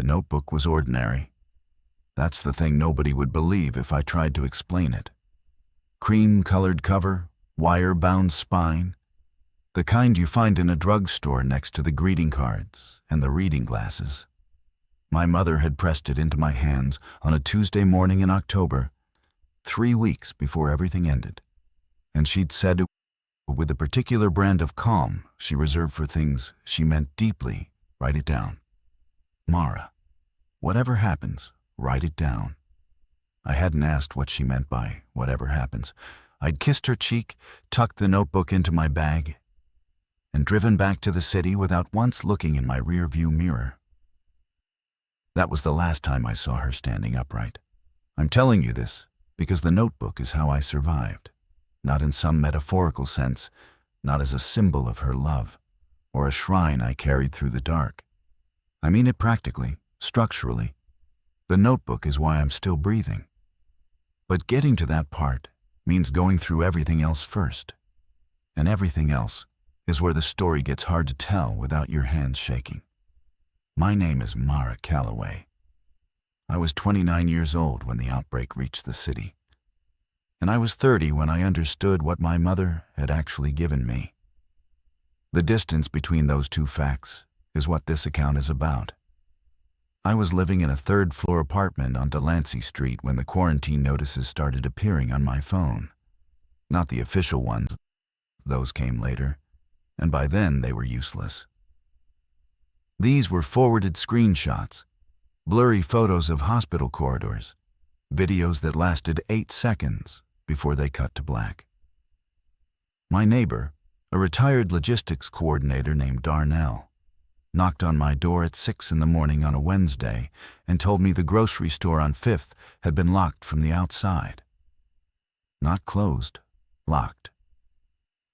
The notebook was ordinary. That's the thing nobody would believe if I tried to explain it. Cream-colored cover, wire-bound spine, the kind you find in a drugstore next to the greeting cards and the reading glasses. My mother had pressed it into my hands on a Tuesday morning in October, 3 weeks before everything ended, and she'd said with the particular brand of calm she reserved for things she meant deeply, write it down. Mara, whatever happens, write it down. I hadn't asked what she meant by whatever happens. I'd kissed her cheek, tucked the notebook into my bag, and driven back to the city without once looking in my rear-view mirror. That was the last time I saw her standing upright. I'm telling you this because the notebook is how I survived, not in some metaphorical sense, not as a symbol of her love, or a shrine I carried through the dark. I mean it practically, structurally. The notebook is why I'm still breathing. But getting to that part means going through everything else first. And everything else is where the story gets hard to tell without your hands shaking. My name is Mara Calloway. I was 29 years old when the outbreak reached the city. And I was 30 when I understood what my mother had actually given me. The distance between those two facts is what this account is about. I was living in a third-floor apartment on Delancey Street when the quarantine notices started appearing on my phone. Not the official ones, those came later, and by then they were useless. These were forwarded screenshots, blurry photos of hospital corridors, videos that lasted 8 seconds before they cut to black. My neighbor, a retired logistics coordinator named Darnell, knocked on my door at 6 in the morning on a Wednesday and told me the grocery store on 5th had been locked from the outside. Not closed, locked.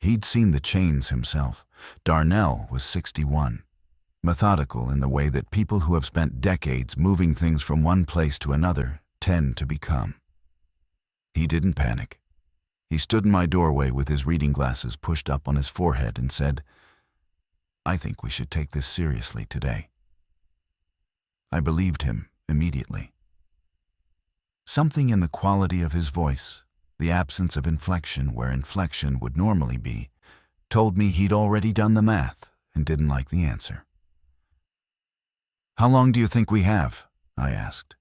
He'd seen the chains himself. Darnell was 61, methodical in the way that people who have spent decades moving things from one place to another tend to become. He didn't panic. He stood in my doorway with his reading glasses pushed up on his forehead and said, "I think we should take this seriously today." I believed him immediately. Something in the quality of his voice, the absence of inflection where inflection would normally be, told me he'd already done the math and didn't like the answer. "How long do you think we have?" I asked.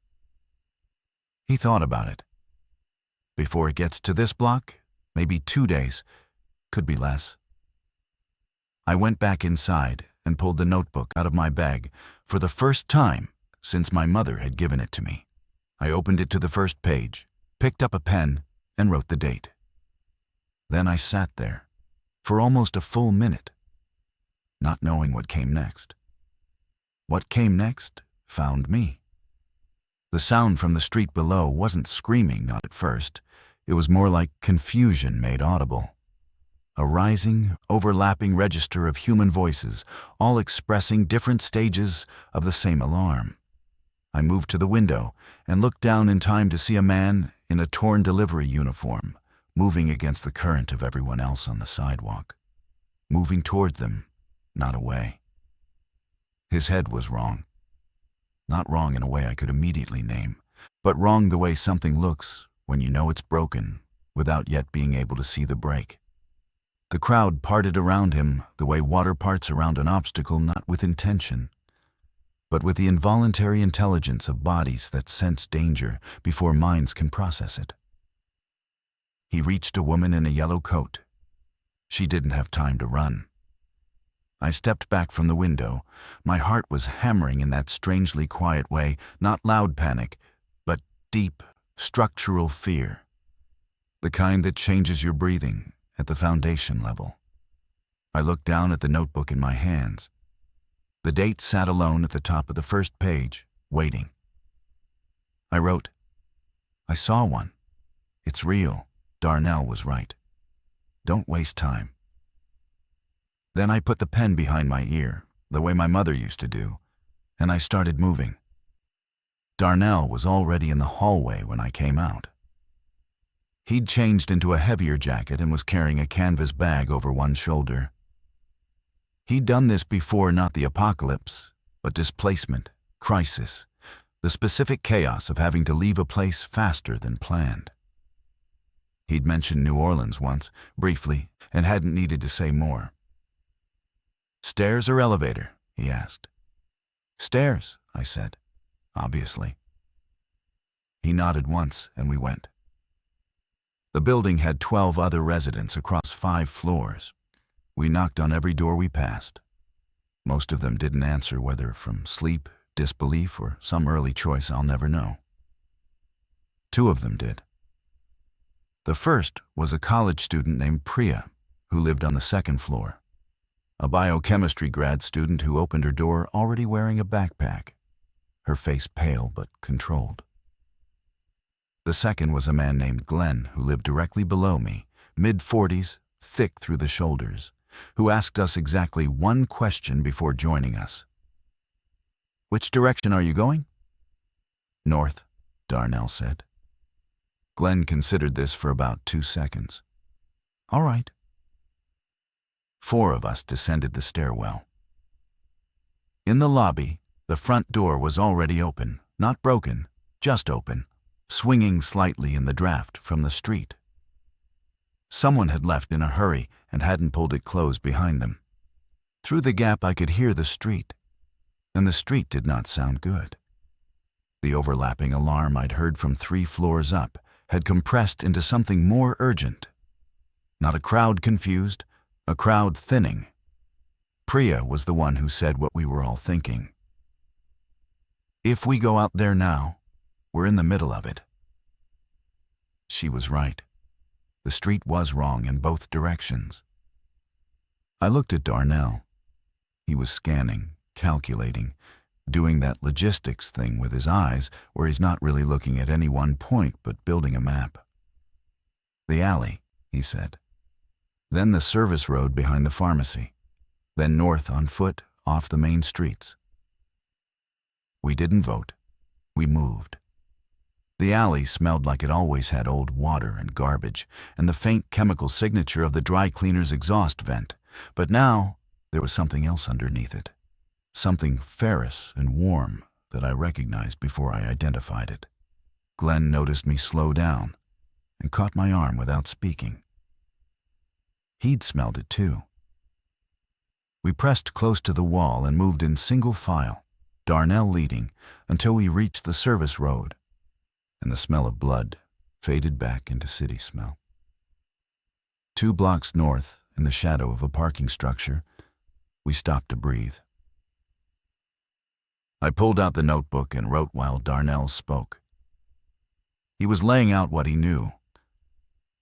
He thought about it. "Before it gets to this block, maybe 2 days, could be less." I went back inside and pulled the notebook out of my bag for the first time since my mother had given it to me. I opened it to the first page, picked up a pen, and wrote the date. Then I sat there for almost a full minute, not knowing what came next. What came next found me. The sound from the street below wasn't screaming, not at first. It was more like confusion made audible. A rising, overlapping register of human voices, all expressing different stages of the same alarm. I moved to the window and looked down in time to see a man in a torn delivery uniform, moving against the current of everyone else on the sidewalk. Moving toward them, not away. His head was wrong. Not wrong in a way I could immediately name, but wrong the way something looks when you know it's broken without yet being able to see the break. The crowd parted around him the way water parts around an obstacle, not with intention, but with the involuntary intelligence of bodies that sense danger before minds can process it. He reached a woman in a yellow coat. She didn't have time to run. I stepped back from the window. My heart was hammering in that strangely quiet way, not loud panic, but deep, structural fear. The kind that changes your breathing at the foundation level. I looked down at the notebook in my hands. The date sat alone at the top of the first page, waiting. I wrote, "I saw one. It's real. Darnell was right. Don't waste time." Then I put the pen behind my ear, the way my mother used to do, and I started moving. Darnell was already in the hallway when I came out. He'd changed into a heavier jacket and was carrying a canvas bag over one shoulder. He'd done this before not the apocalypse, but displacement, crisis, the specific chaos of having to leave a place faster than planned. He'd mentioned New Orleans once, briefly, and hadn't needed to say more. "Stairs or elevator?" he asked. "Stairs," I said, obviously. He nodded once, and we went. The building had 12 other residents across 5 floors. We knocked on every door we passed. Most of them didn't answer, whether from sleep, disbelief, or some early choice I'll never know. 2 of them did. The first was a college student named Priya, who lived on the 2nd floor. A biochemistry grad student who opened her door already wearing a backpack, her face pale but controlled. The second was a man named Glenn, who lived directly below me, mid-40s, thick through the shoulders, who asked us exactly one question before joining us. "Which direction are you going?" "North," Darnell said. Glenn considered this for about 2 seconds. "All right." 4 of us descended the stairwell. In the lobby, the front door was already open, not broken, just open, swinging slightly in the draft from the street. Someone had left in a hurry and hadn't pulled it closed behind them. Through the gap I could hear the street, and the street did not sound good. The overlapping alarm I'd heard from 3 floors up had compressed into something more urgent. Not a crowd confused, a crowd thinning. Priya was the one who said what we were all thinking. "If we go out there now, we're in the middle of it." She was right. The street was wrong in both directions. I looked at Darnell. He was scanning, calculating, doing that logistics thing with his eyes where he's not really looking at any one point but building a map. "The alley," he said. "Then the service road behind the pharmacy. Then north on foot, off the main streets." We didn't vote. We moved. The alley smelled like it always had, old water and garbage, and the faint chemical signature of the dry cleaner's exhaust vent. But now there was something else underneath it. Something ferrous and warm that I recognized before I identified it. Glenn noticed me slow down and caught my arm without speaking. He'd smelled it too. We pressed close to the wall and moved in single file, Darnell leading, until we reached the service road, and the smell of blood faded back into city smell. 2 blocks north, in the shadow of a parking structure, we stopped to breathe. I pulled out the notebook and wrote while Darnell spoke. He was laying out what he knew.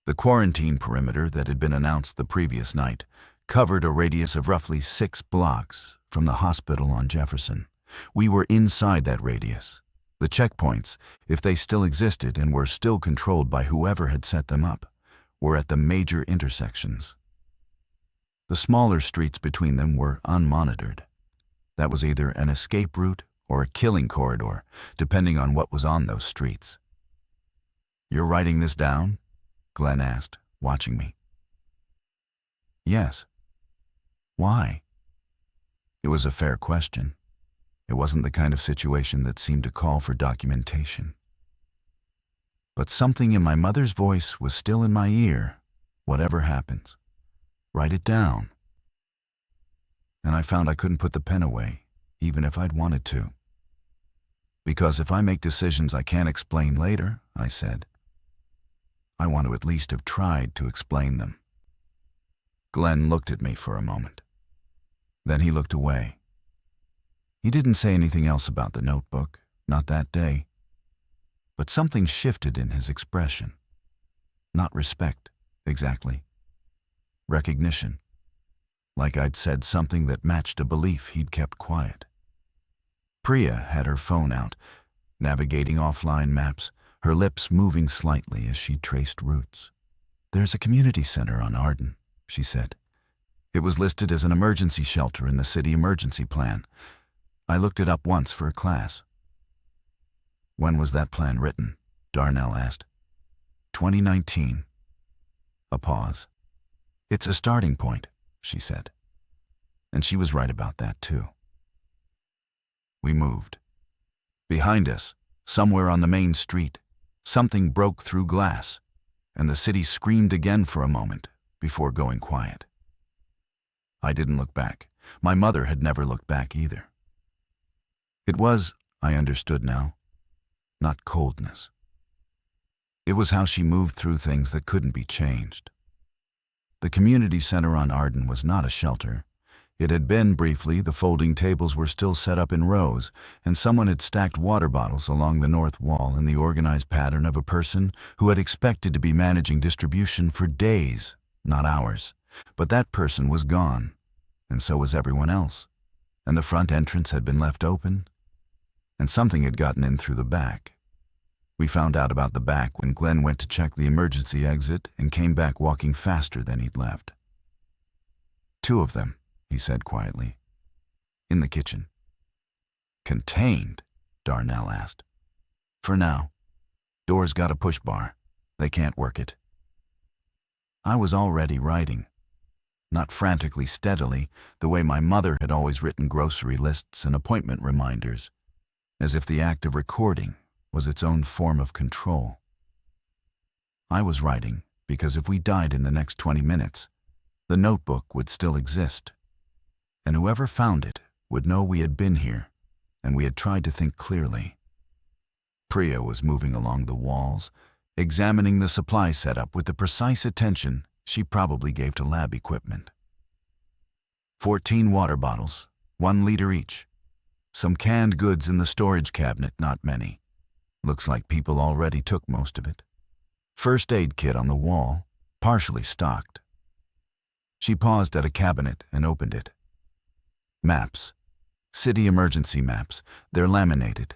The quarantine perimeter that had been announced the previous night covered a radius of roughly 6 blocks from the hospital on Jefferson. We were inside that radius. The checkpoints, if they still existed and were still controlled by whoever had set them up, were at the major intersections. The smaller streets between them were unmonitored. That was either an escape route or a killing corridor, depending on what was on those streets. "You're writing this down?" Glenn asked, watching me. "Yes." "Why?" It was a fair question. It wasn't the kind of situation that seemed to call for documentation. But something in my mother's voice was still in my ear. "Whatever happens, write it down." And I found I couldn't put the pen away, even if I'd wanted to. "Because if I make decisions I can't explain later," I said, "I want to at least have tried to explain them." Glenn looked at me for a moment. Then he looked away. He didn't say anything else about the notebook, not that day. But something shifted in his expression. Not respect, exactly. Recognition. Like I'd said something that matched a belief he'd kept quiet. Priya had her phone out, navigating offline maps, her lips moving slightly as she traced routes. "There's a community center on Arden," she said. "It was listed as an emergency shelter in the city emergency plan. I looked it up once for a class." "When was that plan written?" Darnell asked. 2019. A pause. "It's a starting point," she said. And she was right about that too. We moved. Behind us, somewhere on the main street, something broke through glass, and the city screamed again for a moment before going quiet. I didn't look back. My mother had never looked back either. It was, I understood now, not coldness. It was how she moved through things that couldn't be changed. The community center on Arden was not a shelter. It had been briefly. The folding tables were still set up in rows, and someone had stacked water bottles along the north wall in the organized pattern of a person who had expected to be managing distribution for days, not hours. But that person was gone, and so was everyone else, and the front entrance had been left open, and something had gotten in through the back. We found out about the back when Glenn went to check the emergency exit and came back walking faster than he'd left. 2 of them, he said quietly. In the kitchen. Contained? Darnell asked. For now. Door's got a push bar. They can't work it. I was already writing. Not frantically steadily, the way my mother had always written grocery lists and appointment reminders, as if the act of recording was its own form of control. I was writing because if we died in the next 20 minutes, the notebook would still exist, and whoever found it would know we had been here and we had tried to think clearly. Priya was moving along the walls, examining the supply setup with the precise attention she probably gave to lab equipment. 14 water bottles, 1 liter each. Some canned goods in the storage cabinet, not many. Looks like people already took most of it. First aid kit on the wall, partially stocked. She paused at a cabinet and opened it. Maps. City emergency maps. They're laminated.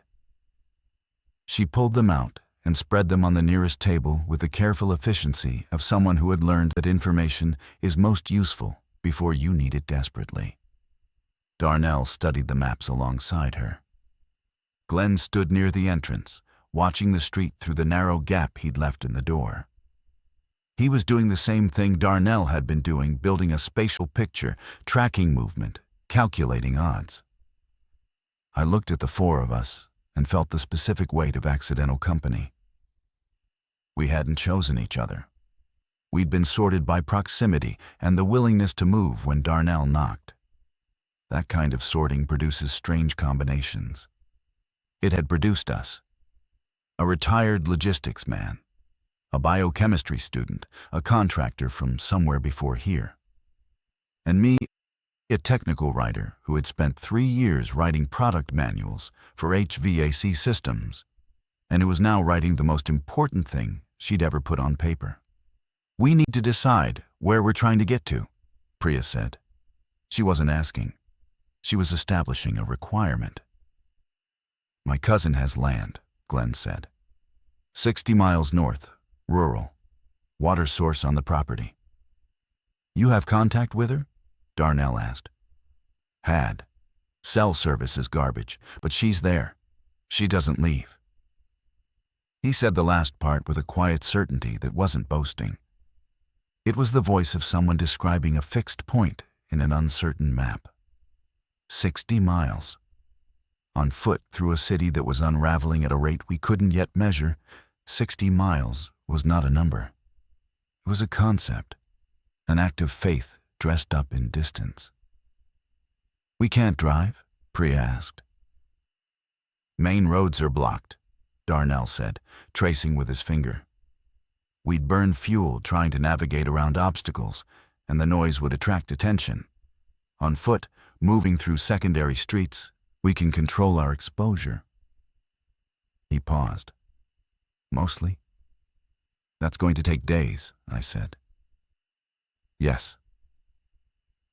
She pulled them out and spread them on the nearest table with the careful efficiency of someone who had learned that information is most useful before you need it desperately. Darnell studied the maps alongside her. Glenn stood near the entrance, watching the street through the narrow gap he'd left in the door. He was doing the same thing Darnell had been doing, building a spatial picture, tracking movement, calculating odds. I looked at the 4 of us and felt the specific weight of accidental company. We hadn't chosen each other. We'd been sorted by proximity and the willingness to move when Darnell knocked. That kind of sorting produces strange combinations. It had produced us. A retired logistics man, a biochemistry student, a contractor from somewhere before here, and me, a technical writer who had spent 3 years writing product manuals for HVAC systems, and who was now writing the most important thing she'd ever put on paper. We need to decide where we're trying to get to, Priya said. She wasn't asking. She was establishing a requirement. My cousin has land, Glenn said. 60 miles north, rural. Water source on the property. You have contact with her? Darnell asked. Had. Cell service is garbage, but she's there. She doesn't leave. He said the last part with a quiet certainty that wasn't boasting. It was the voice of someone describing a fixed point in an uncertain map. 60 miles. On foot through a city that was unraveling at a rate we couldn't yet measure, 60 miles was not a number. It was a concept, an act of faith dressed up in distance. We can't drive? Priya asked. Main roads are blocked, Darnell said, tracing with his finger. We'd burn fuel trying to navigate around obstacles, and the noise would attract attention. On foot, moving through secondary streets, we can control our exposure. He paused. Mostly? That's going to take days, I said. Yes.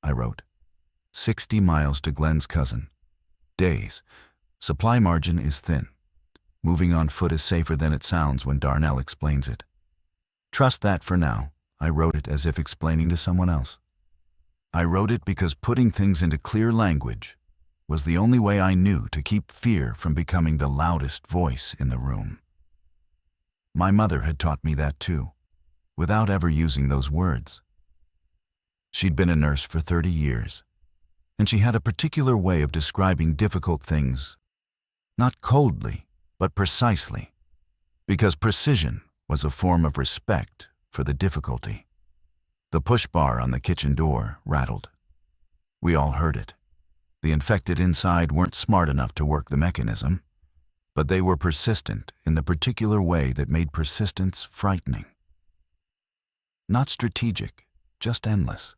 I wrote. 60 miles to Glenn's cousin. Days. Supply margin is thin. Moving on foot is safer than it sounds when Darnell explains it. Trust that for now. I wrote it as if explaining to someone else. I wrote it because putting things into clear language was the only way I knew to keep fear from becoming the loudest voice in the room. My mother had taught me that too, without ever using those words. She'd been a nurse for 30 years, and she had a particular way of describing difficult things Not coldly, but precisely, because precision was a form of respect for the difficulty. The push bar on the kitchen door rattled. We all heard it. The infected inside weren't smart enough to work the mechanism, but they were persistent in the particular way that made persistence frightening. Not strategic, just endless.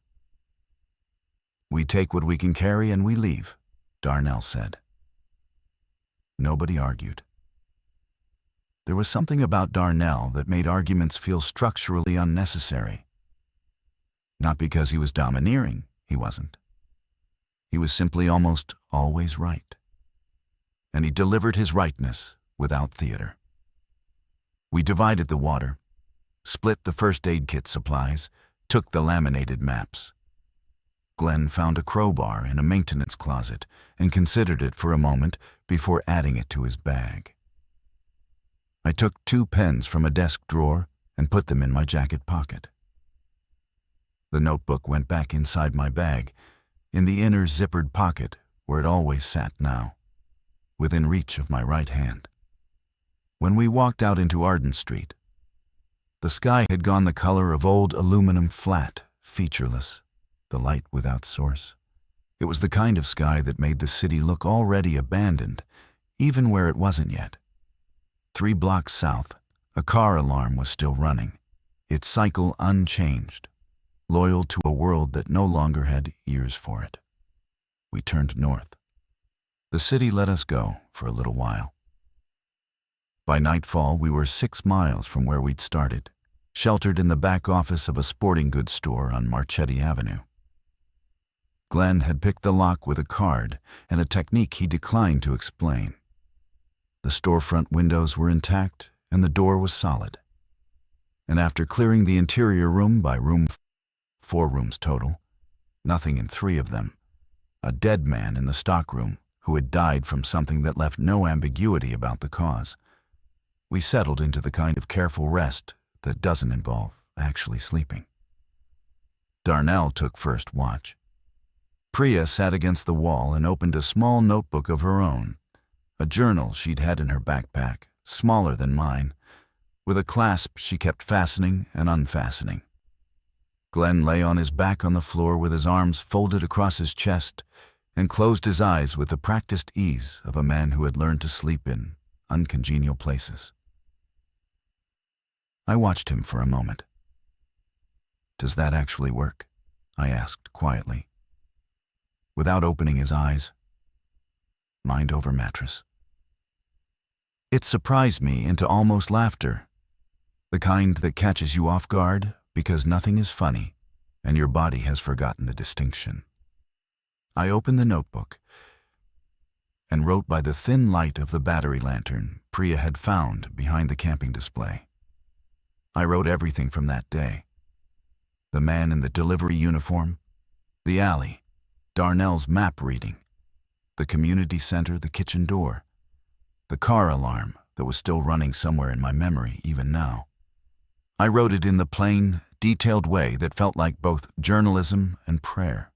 "We take what we can carry and we leave," Darnell said. Nobody argued. There was something about Darnell that made arguments feel structurally unnecessary. Not because he was domineering, he wasn't. He was simply almost always right. And he delivered his rightness without theater. We divided the water, split the first aid kit supplies, took the laminated maps. Glenn found a crowbar in a maintenance closet and considered it for a moment before adding it to his bag. I took 2 pens from a desk drawer and put them in my jacket pocket. The notebook went back inside my bag, in the inner zippered pocket where it always sat now, within reach of my right hand. When we walked out into Arden Street, the sky had gone the color of old aluminum flat, featureless, the light without source. It was the kind of sky that made the city look already abandoned, even where it wasn't yet. 3 blocks south, a car alarm was still running, its cycle unchanged, loyal to a world that no longer had ears for it. We turned north. The city let us go for a little while. By nightfall, we were 6 miles from where we'd started, sheltered in the back office of a sporting goods store on Marchetti Avenue. Glenn had picked the lock with a card and a technique he declined to explain. The storefront windows were intact and the door was solid. And after clearing the interior room by room, 4 rooms total, nothing in 3 of them, a dead man in the stockroom who had died from something that left no ambiguity about the cause, we settled into the kind of careful rest that doesn't involve actually sleeping. Darnell took first watch. Priya sat against the wall and opened a small notebook of her own, a journal she'd had in her backpack, smaller than mine, with a clasp she kept fastening and unfastening. Glenn lay on his back on the floor with his arms folded across his chest and closed his eyes with the practiced ease of a man who had learned to sleep in uncongenial places. I watched him for a moment. "Does that actually work?" I asked quietly. Without opening his eyes, mind over mattress. It surprised me into almost laughter, the kind that catches you off guard because nothing is funny and your body has forgotten the distinction. I opened the notebook and wrote by the thin light of the battery lantern Priya had found behind the camping display. I wrote everything from that day. The man in the delivery uniform, the alley, Darnell's map reading, the community center, the kitchen door, the car alarm that was still running somewhere in my memory even now. I wrote it in the plain, detailed way that felt like both journalism and prayer.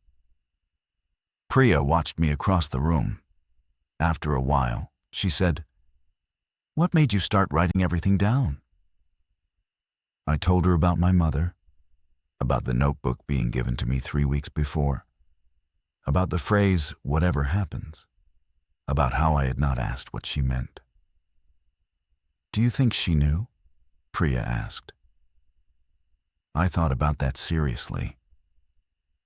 Priya watched me across the room. After a while, she said, "What made you start writing everything down?" I told her about my mother, about the notebook being given to me 3 weeks before, about the phrase, "whatever happens," about how I had not asked what she meant. "Do you think she knew?" Priya asked. I thought about that seriously.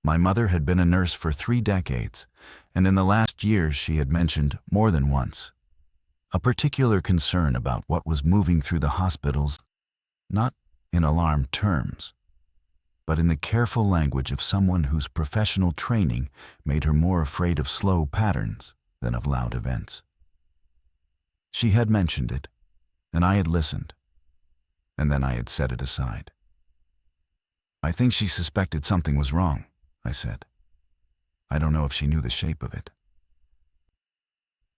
My mother had been a nurse for 3 decades, and in the last years she had mentioned more than once a particular concern about what was moving through the hospitals, not in alarmed terms, but in the careful language of someone whose professional training made her more afraid of slow patterns than of loud events. She had mentioned it, and I had listened, and then I had set it aside. "I think she suspected something was wrong," I said. "I don't know if she knew the shape of it."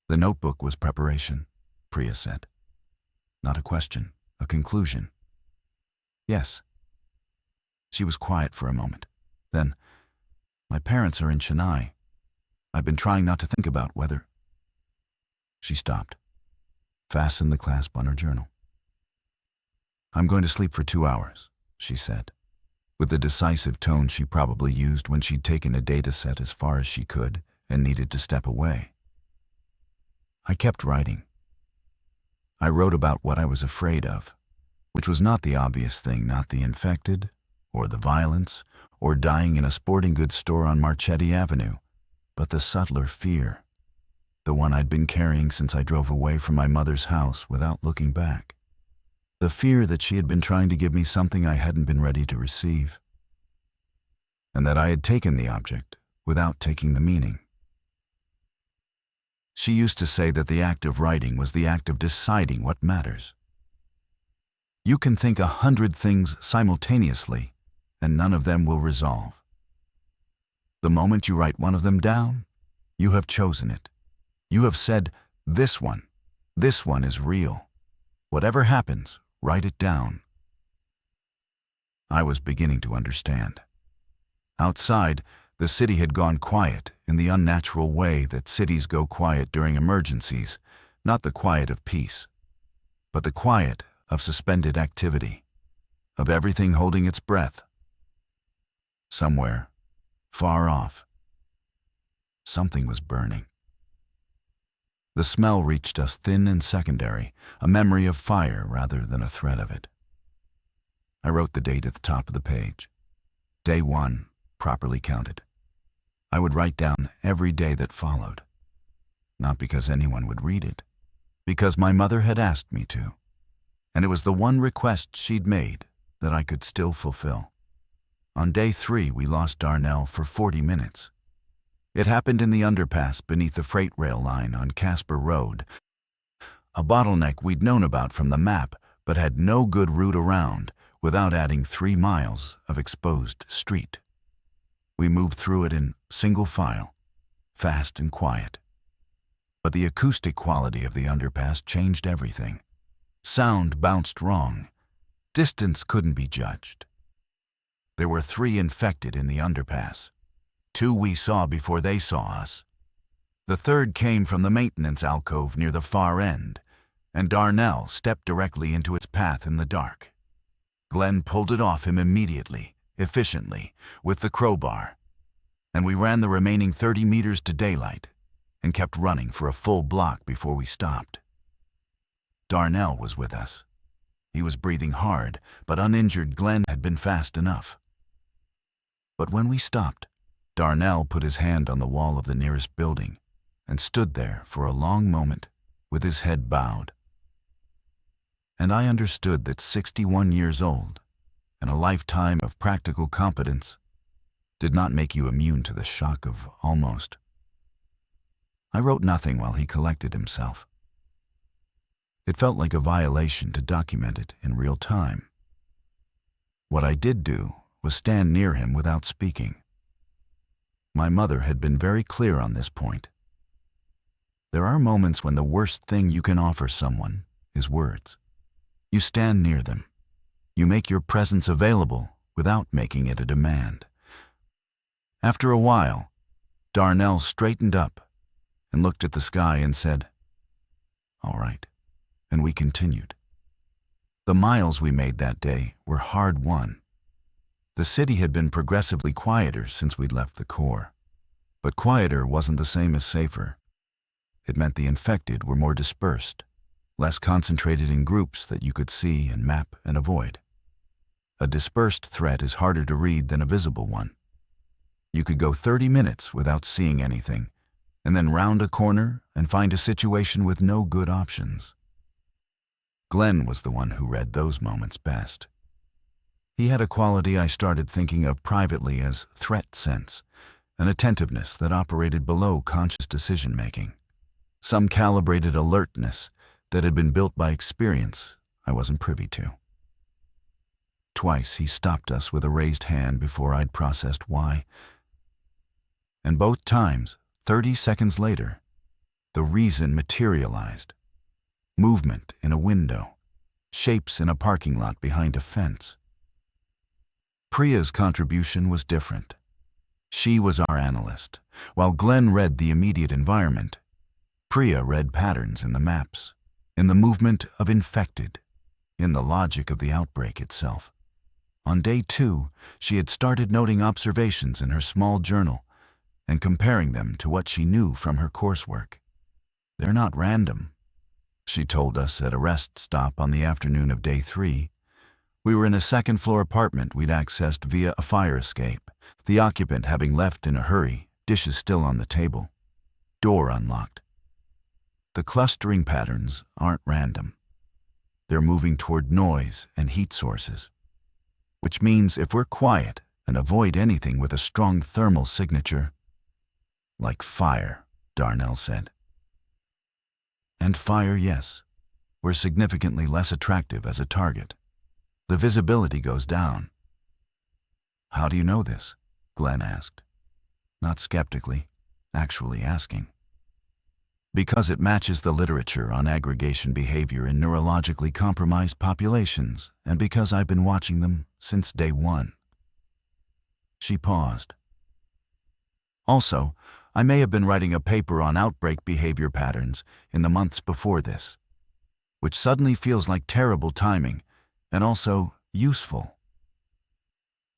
"The notebook was preparation," Priya said. "Not a question, a conclusion." "Yes." She was quiet for a moment. Then, "My parents are in Chennai. I've been trying not to think about whether—" She stopped. fastened the clasp on her journal. "I'm going to sleep for 2 hours," she said, with the decisive tone she probably used when she'd taken a data set as far as she could and needed to step away. I kept writing. I wrote about what I was afraid of, which was not the obvious thing, not the infected, or the violence, or dying in a sporting goods store on Marchetti Avenue, but the subtler fear, the one I'd been carrying since I drove away from my mother's house without looking back. The fear that she had been trying to give me something I hadn't been ready to receive, and that I had taken the object without taking the meaning. She used to say that the act of writing was the act of deciding what matters. You can think 100 things simultaneously, and none of them will resolve. The moment you write one of them down, you have chosen it. You have said, this one is real. Whatever happens, write it down." I was beginning to understand. Outside, the city had gone quiet in the unnatural way that cities go quiet during emergencies, not the quiet of peace, but the quiet of suspended activity, of everything holding its breath. Somewhere, far off, something was burning. The smell reached us thin and secondary, a memory of fire rather than a threat of it. I wrote the date at the top of the page. Day 1, properly counted. I would write down every day that followed, not because anyone would read it, because my mother had asked me to, and it was the one request she'd made that I could still fulfill. On day 3, we lost Darnell for 40 minutes. It happened in the underpass beneath the freight rail line on Casper Road, a bottleneck we'd known about from the map but had no good route around without adding 3 miles of exposed street. We moved through it in single file, fast and quiet. But the acoustic quality of the underpass changed everything. Sound bounced wrong. Distance couldn't be judged. There were 3 infected in the underpass. 2 we saw before they saw us. The 3rd came from the maintenance alcove near the far end, and Darnell stepped directly into its path in the dark. Glenn pulled it off him immediately, efficiently, with the crowbar, and we ran the remaining 30 meters to daylight and kept running for a full block before we stopped. Darnell was with us. He was breathing hard, but uninjured. Glenn had been fast enough. But when we stopped, Darnell put his hand on the wall of the nearest building and stood there for a long moment with his head bowed. And I understood that 61 years old and a lifetime of practical competence did not make you immune to the shock of almost. I wrote nothing while he collected himself. It felt like a violation to document it in real time. What I did do was stand near him without speaking. My mother had been very clear on this point. There are moments when the worst thing you can offer someone is words. You stand near them. You make your presence available without making it a demand. After a while, Darnell straightened up and looked at the sky and said, "All right," and we continued. The miles we made that day were hard won. The city had been progressively quieter since we'd left the core, but quieter wasn't the same as safer. It meant the infected were more dispersed, less concentrated in groups that you could see and map and avoid. A dispersed threat is harder to read than a visible one. You could go 30 minutes without seeing anything, and then round a corner and find a situation with no good options. Glenn was the one who read those moments best. He had a quality I started thinking of privately as threat sense, an attentiveness that operated below conscious decision-making, some calibrated alertness that had been built by experience I wasn't privy to. Twice he stopped us with a raised hand before I'd processed why, and both times, 30 seconds later, the reason materialized. Movement in a window, shapes in a parking lot behind a fence. Priya's contribution was different. She was our analyst. While Glenn read the immediate environment, Priya read patterns in the maps, in the movement of infected, in the logic of the outbreak itself. On day 2, she had started noting observations in her small journal and comparing them to what she knew from her coursework. "They're not random," she told us at a rest stop on the afternoon of day 3. We were in a second-floor apartment we'd accessed via a fire escape, the occupant having left in a hurry, dishes still on the table, door unlocked. "The clustering patterns aren't random. They're moving toward noise and heat sources. Which means if we're quiet and avoid anything with a strong thermal signature—" "Like fire," Darnell said. "And fire, yes. We're significantly less attractive as a target. The visibility goes down." "How do you know this?" Glenn asked. Not skeptically, actually asking. "Because it matches the literature on aggregation behavior in neurologically compromised populations, and because I've been watching them since day 1. She paused. "Also, I may have been writing a paper on outbreak behavior patterns in the months before this, which suddenly feels like terrible timing, and also useful."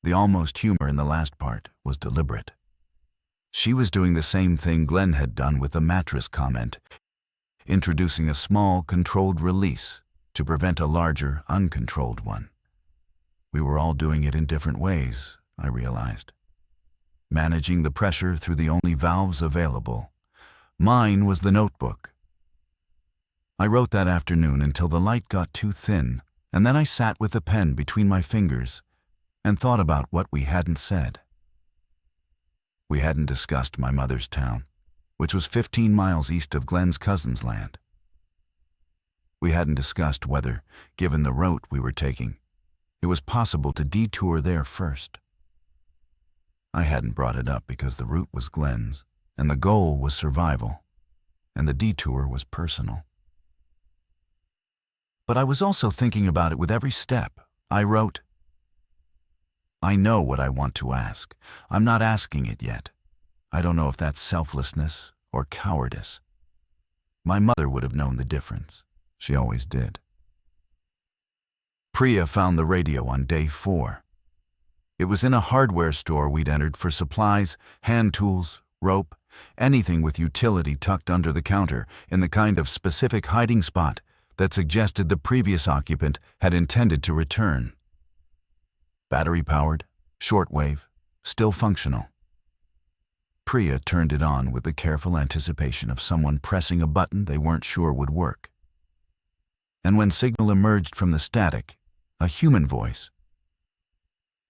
The almost humor in the last part was deliberate. She was doing the same thing Glenn had done with the mattress comment, introducing a small, controlled release to prevent a larger, uncontrolled one. We were all doing it in different ways, I realized. Managing the pressure through the only valves available. Mine was the notebook. I wrote that afternoon until the light got too thin, and then I sat with the pen between my fingers and thought about what we hadn't said. We hadn't discussed my mother's town, which was 15 miles east of Glenn's cousin's land. We hadn't discussed whether, given the route we were taking, it was possible to detour there first. I hadn't brought it up because the route was Glenn's, and the goal was survival, and the detour was personal. But I was also thinking about it with every step. I wrote, "I know what I want to ask. I'm not asking it yet. I don't know if that's selflessness or cowardice." My mother would have known the difference. She always did. Priya found the radio on day 4. It was in a hardware store we'd entered for supplies, hand tools, rope, anything with utility tucked under the counter in the kind of specific hiding spot that suggested the previous occupant had intended to return. Battery-powered, shortwave, still functional. Priya turned it on with the careful anticipation of someone pressing a button they weren't sure would work. And when signal emerged from the static, a human voice,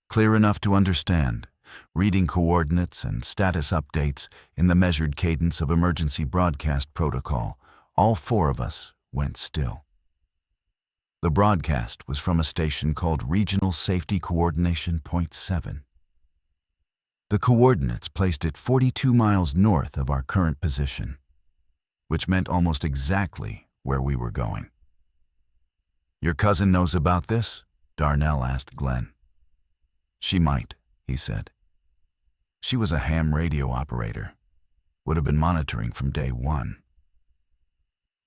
clear enough to understand, reading coordinates and status updates in the measured cadence of emergency broadcast protocol, all 4 of us went still. The broadcast was from a station called Regional Safety Coordination Point 7. The coordinates placed it 42 miles north of our current position, which meant almost exactly where we were going. "Your cousin knows about this?" Darnell asked Glenn. "She might," he said. "She was a ham radio operator. Would have been monitoring from day 1.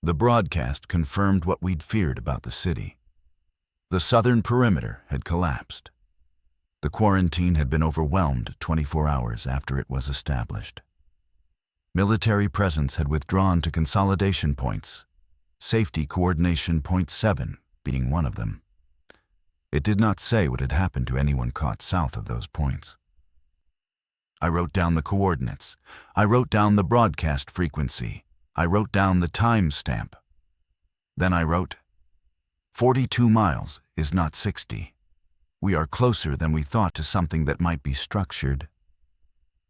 The broadcast confirmed what we'd feared about the city. The southern perimeter had collapsed. The quarantine had been overwhelmed 24 hours after it was established. Military presence had withdrawn to consolidation points, Safety Coordination Point 7 being one of them. It did not say what had happened to anyone caught south of those points. I wrote down the coordinates. I wrote down the broadcast frequency. I wrote down the time stamp. Then I wrote, 42 miles is not 60. We are closer than we thought to something that might be structured.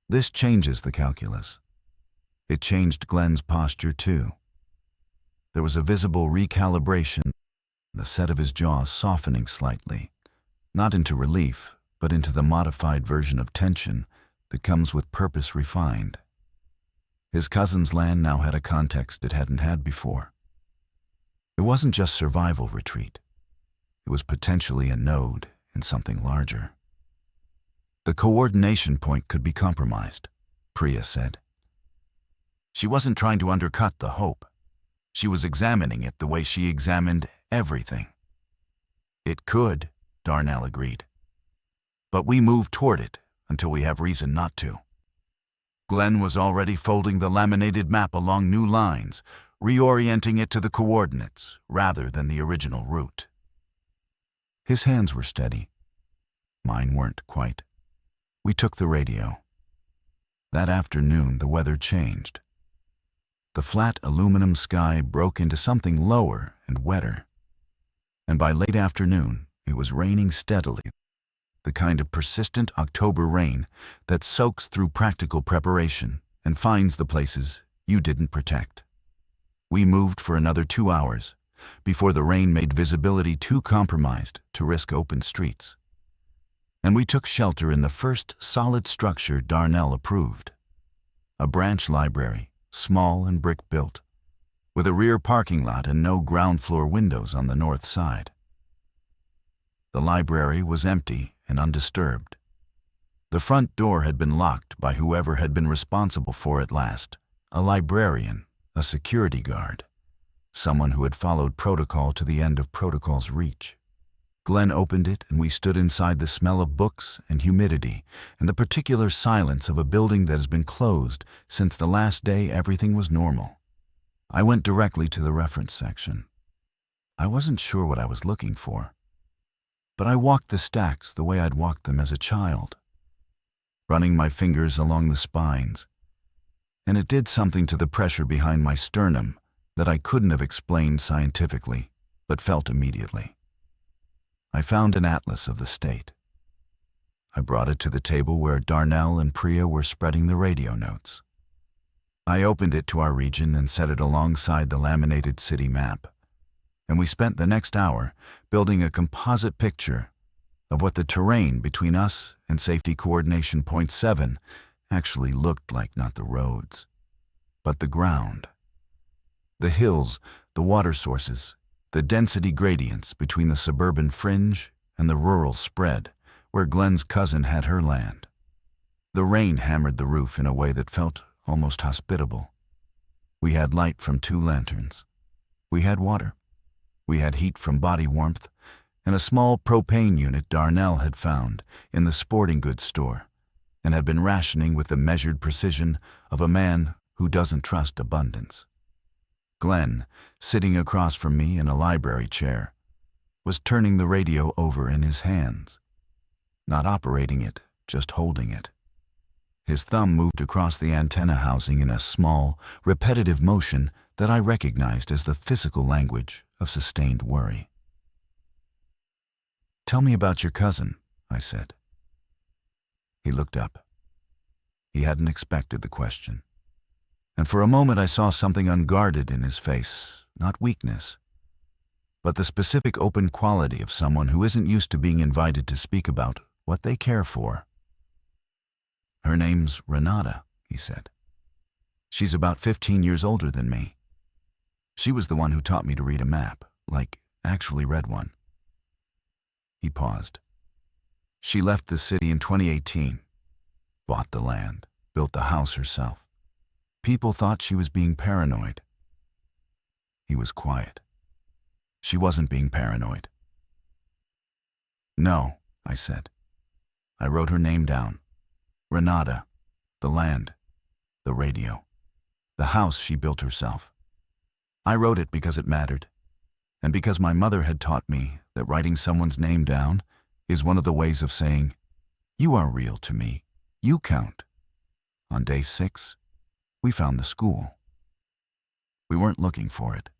This changes the calculus. It changed Glenn's posture too. There was a visible recalibration, the set of his jaw softening slightly, not into relief, but into the modified version of tension that comes with purpose refined. His cousin's land now had a context it hadn't had before. It wasn't just survival retreat. It was potentially a node in something larger. The coordination point could be compromised, Priya said. She wasn't trying to undercut the hope. She was examining it the way she examined everything. It could, Darnell agreed. But we move toward it until we have reason not to. Glenn was already folding the laminated map along new lines, reorienting it to the coordinates rather than the original route. His hands were steady. Mine weren't quite. We took the radio. That afternoon, the weather changed. The flat aluminum sky broke into something lower and wetter. And by late afternoon, it was raining steadily, the kind of persistent October rain that soaks through practical preparation and finds the places you didn't protect. We moved for another 2 hours before the rain made visibility too compromised to risk open streets. And we took shelter in the first solid structure Darnell approved. A branch library, small and brick-built, with a rear parking lot and no ground floor windows on the north side. The library was empty and undisturbed. The front door had been locked by whoever had been responsible for it last, a librarian, a security guard, someone who had followed protocol to the end of protocol's reach. Glenn opened it and we stood inside the smell of books and humidity and the particular silence of a building that has been closed since the last day everything was normal. I went directly to the reference section. I wasn't sure what I was looking for, but I walked the stacks the way I'd walked them as a child, running my fingers along the spines, and it did something to the pressure behind my sternum that I couldn't have explained scientifically, but felt immediately. I found an atlas of the state. I brought it to the table where Darnell and Priya were spreading the radio notes. I opened it to our region and set it alongside the laminated city map, and we spent the next hour building a composite picture of what the terrain between us and Safety Coordination Point 7 actually looked like, not the roads, but the ground. The hills, the water sources, the density gradients between the suburban fringe and the rural spread where Glenn's cousin had her land. The rain hammered the roof in a way that felt almost hospitable. We had light from 2 lanterns. We had water. We had heat from body warmth and a small propane unit Darnell had found in the sporting goods store and had been rationing with the measured precision of a man who doesn't trust abundance. Glenn, sitting across from me in a library chair, was turning the radio over in his hands, not operating it, just holding it. His thumb moved across the antenna housing in a small, repetitive motion that I recognized as the physical language of sustained worry. "Tell me about your cousin," I said. He looked up. He hadn't expected the question. And for a moment I saw something unguarded in his face, not weakness, but the specific open quality of someone who isn't used to being invited to speak about what they care for. "Her name's Renata," he said. "She's about 15 years older than me. She was the one who taught me to read a map, like actually read one." He paused. "She left the city in 2018, bought the land, built the house herself. People thought she was being paranoid." He was quiet. "She wasn't being paranoid." "No," I said. I wrote her name down. Renata, the land, the radio, the house she built herself. I wrote it because it mattered, and because my mother had taught me that writing someone's name down is one of the ways of saying, "You are real to me. You count." On day 6, we found the school. We weren't looking for it.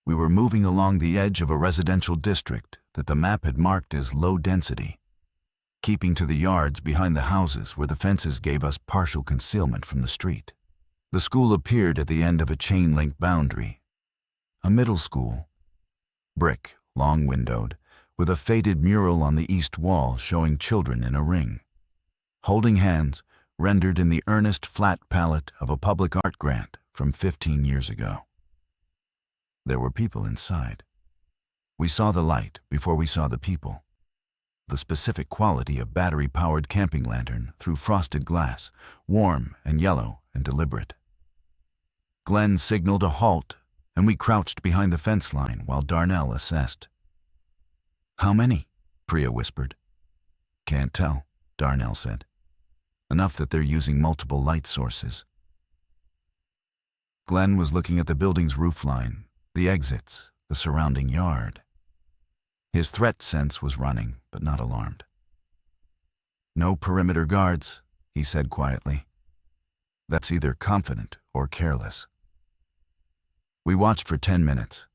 We were moving along the edge of a residential district that the map had marked as low density, keeping to the yards behind the houses where the fences gave us partial concealment from the street. The school appeared at the end of a chain-link boundary. A middle school. Brick, long-windowed, with a faded mural on the east wall showing children in a ring, holding hands, rendered in the earnest flat palette of a public art grant from 15 years ago. There were people inside. We saw the light before we saw the people. The specific quality of battery-powered camping lantern through frosted glass, warm and yellow and deliberate. Glenn signaled a halt and we crouched behind the fence line while Darnell assessed. "How many?" Priya whispered. "Can't tell," Darnell said. "Enough that they're using multiple light sources." Glenn was looking at the building's roofline, the exits, the surrounding yard. His threat sense was running, but not alarmed. "No perimeter guards," he said quietly. "That's either confident or careless." We watched for 10 minutes.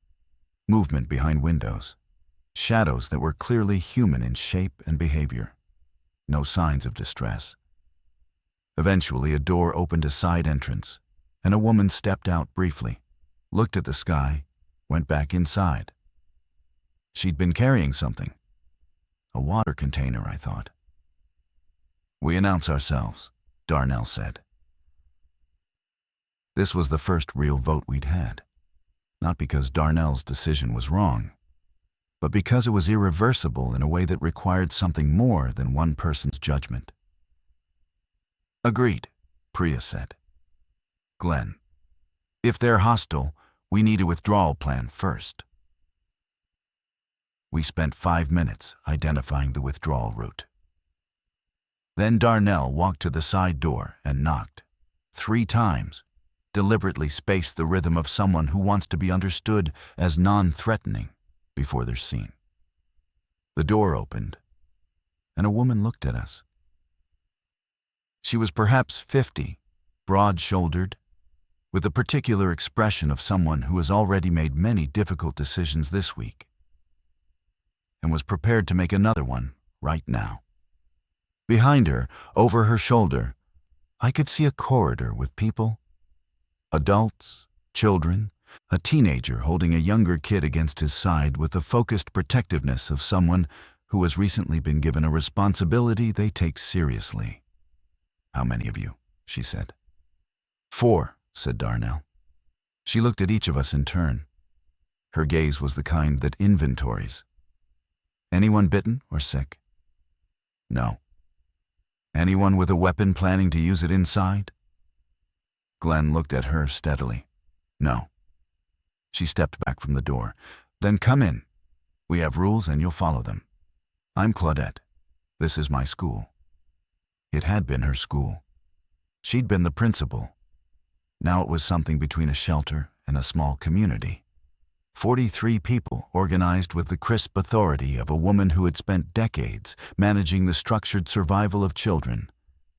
Movement behind windows. Shadows that were clearly human in shape and behavior. No signs of distress. Eventually, a door opened a side entrance, and a woman stepped out briefly, looked at the sky, went back inside. She'd been carrying something. A water container, I thought. "We announce ourselves," Darnell said. This was the first real vote we'd had. Not because Darnell's decision was wrong, but because it was irreversible in a way that required something more than one person's judgment. "Agreed," Priya said. "Glenn, if they're hostile, we need a withdrawal plan first." We spent 5 minutes identifying the withdrawal route. Then Darnell walked to the side door and knocked 3 times, deliberately spaced the rhythm of someone who wants to be understood as non-threatening before they're seen. The door opened, and a woman looked at us. She was perhaps 50, broad-shouldered, with the particular expression of someone who has already made many difficult decisions this week, and was prepared to make another one right now. Behind her, over her shoulder, I could see a corridor with people, adults, children, a teenager holding a younger kid against his side with the focused protectiveness of someone who has recently been given a responsibility they take seriously. "How many of you?" she said. "4, said Darnell. She looked at each of us in turn. Her gaze was the kind that inventories. "Anyone bitten or sick?" "No." "Anyone with a weapon planning to use it inside?" Glenn looked at her steadily. "No." She stepped back from the door. "Then come in. We have rules and you'll follow them. I'm Claudette. This is my school." It had been her school. She'd been the principal. Now it was something between a shelter and a small community. 43 people organized with the crisp authority of a woman who had spent decades managing the structured survival of children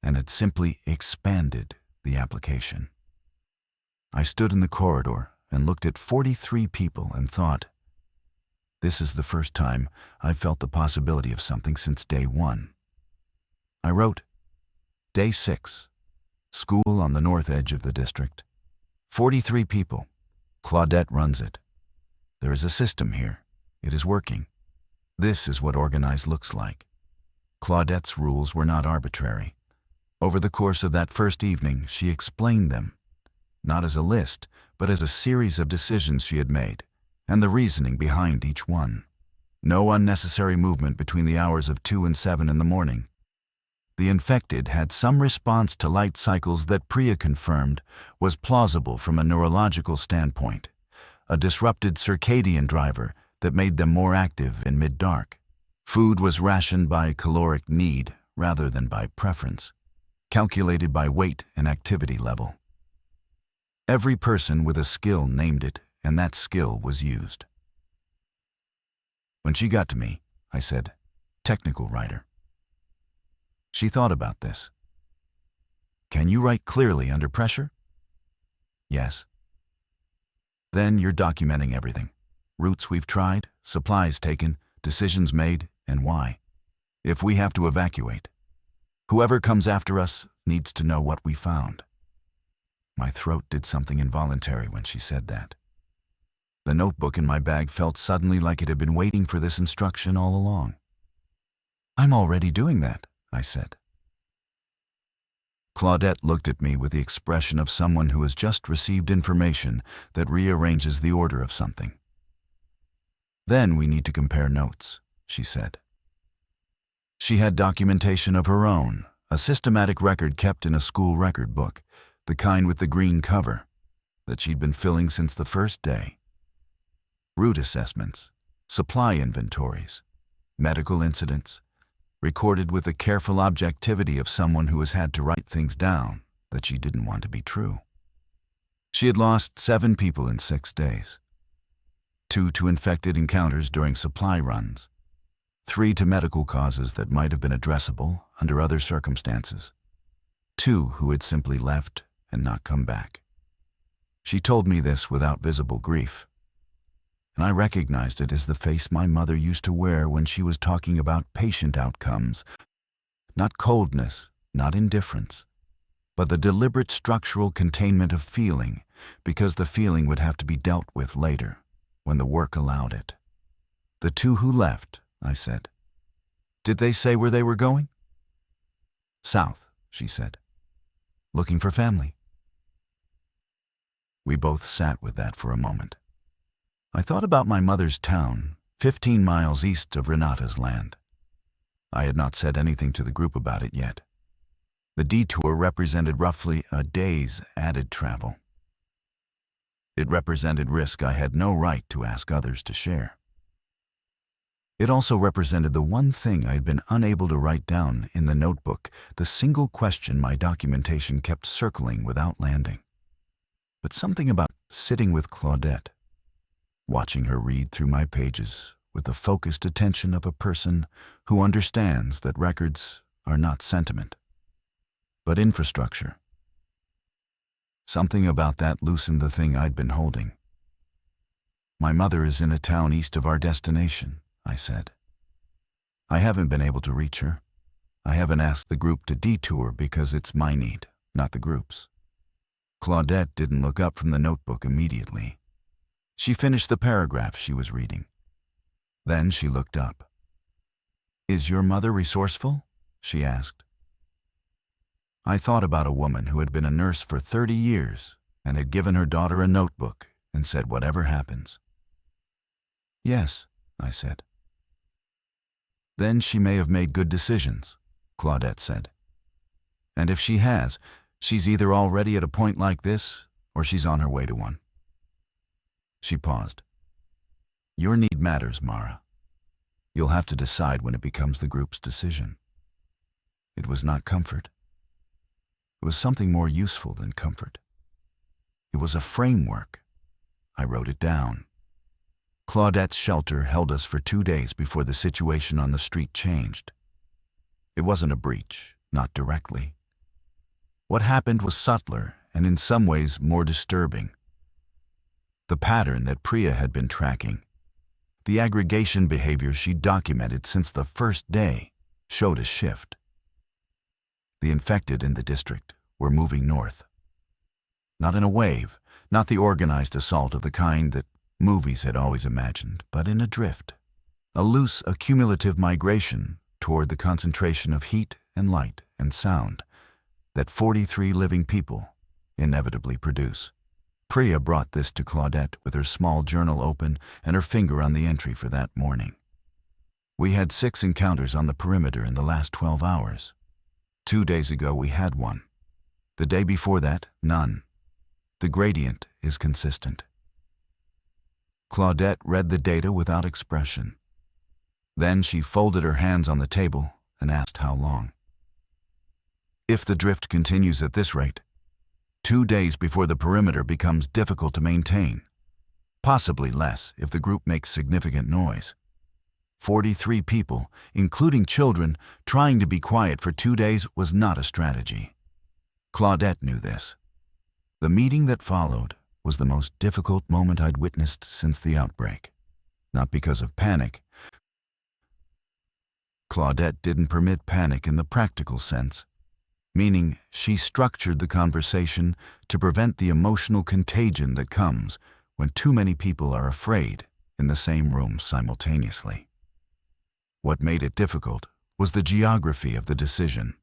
and had simply expanded the application. I stood in the corridor and looked at 43 people and thought, this is the first time I've felt the possibility of something since day 1. I wrote, Day 6, school on the north edge of the district. 43 people. Claudette runs it. There is a system here. It is working. This is what organized looks like. Claudette's rules were not arbitrary. Over the course of that first evening, she explained them, not as a list, but as a series of decisions she had made, and the reasoning behind each one. No unnecessary movement between the hours of 2 and 7 in the morning. The infected had some response to light cycles that Priya confirmed was plausible from a neurological standpoint, a disrupted circadian driver that made them more active in mid-dark. Food was rationed by caloric need rather than by preference, calculated by weight and activity level. Every person with a skill named it, and that skill was used. When she got to me, I said, technical writer. She thought about this. Can you write clearly under pressure? Yes. Then you're documenting everything. Routes we've tried, supplies taken, decisions made, and why. If we have to evacuate, whoever comes after us needs to know what we found. My throat did something involuntary when she said that. The notebook in my bag felt suddenly like it had been waiting for this instruction all along. I'm already doing that, I said. Claudette looked at me with the expression of someone who has just received information that rearranges the order of something. Then we need to compare notes, she said. She had documentation of her own, a systematic record kept in a school record book, the kind with the green cover. that she'd been filling since the first day. Route assessments, supply inventories, medical incidents, recorded with the careful objectivity of someone who has had to write things down that she didn't want to be true. She had lost 7 people in 6 days. 2 to infected encounters during supply runs. 3 to medical causes that might have been addressable under other circumstances. 2 who had simply left and not come back. She told me this without visible grief, and I recognized it as the face my mother used to wear when she was talking about patient outcomes. Not coldness, not indifference, but the deliberate structural containment of feeling, because the feeling would have to be dealt with later, when the work allowed it. The 2 who left, I said. Did they say where they were going? South, she said. Looking for family. We both sat with that for a moment. I thought about my mother's town, 15 miles east of Renata's land. I had not said anything to the group about it yet. The detour represented roughly a day's added travel. It represented risk I had no right to ask others to share. It also represented the one thing I had been unable to write down in the notebook, the single question my documentation kept circling without landing. But something about sitting with Claudette, watching her read through my pages with the focused attention of a person who understands that records are not sentiment, but infrastructure. Something about that loosened the thing I'd been holding. My mother is in a town east of our destination, I said. I haven't been able to reach her. I haven't asked the group to detour because it's my need, not the group's. Claudette didn't look up from the notebook immediately. She finished the paragraph she was reading. Then she looked up. Is your mother resourceful? She asked. I thought about a woman who had been a nurse for 30 years and had given her daughter a notebook and said whatever happens. Yes, I said. Then she may have made good decisions, Claudette said. And if she has, she's either already at a point like this or she's on her way to one. She paused. Your need matters, Mara. You'll have to decide when it becomes the group's decision. It was not comfort. It was something more useful than comfort. It was a framework. I wrote it down. Claudette's shelter held us for 2 days before the situation on the street changed. It wasn't a breach, not directly. What happened was subtler and in some ways more disturbing. The pattern that Priya had been tracking, the aggregation behavior she documented since the first day, showed a shift. The infected in the district were moving north. Not in a wave, not the organized assault of the kind that movies had always imagined, but in a drift, a loose accumulative migration toward the concentration of heat and light and sound that 43 living people inevitably produce. Priya brought this to Claudette with her small journal open and her finger on the entry for that morning. We had 6 encounters on the perimeter in the last 12 hours. 2 days ago we had 1. The day before that, none. The gradient is consistent. Claudette read the data without expression. Then she folded her hands on the table and asked how long. If the drift continues at this rate, 2 days before the perimeter becomes difficult to maintain. Possibly less if the group makes significant noise. 43 people, including children, trying to be quiet for 2 days was not a strategy. Claudette knew this. The meeting that followed was the most difficult moment I'd witnessed since the outbreak. Not because of panic. Claudette didn't permit panic in the practical sense, meaning she structured the conversation to prevent the emotional contagion that comes when too many people are afraid in the same room simultaneously. What made it difficult was the geography of the decision.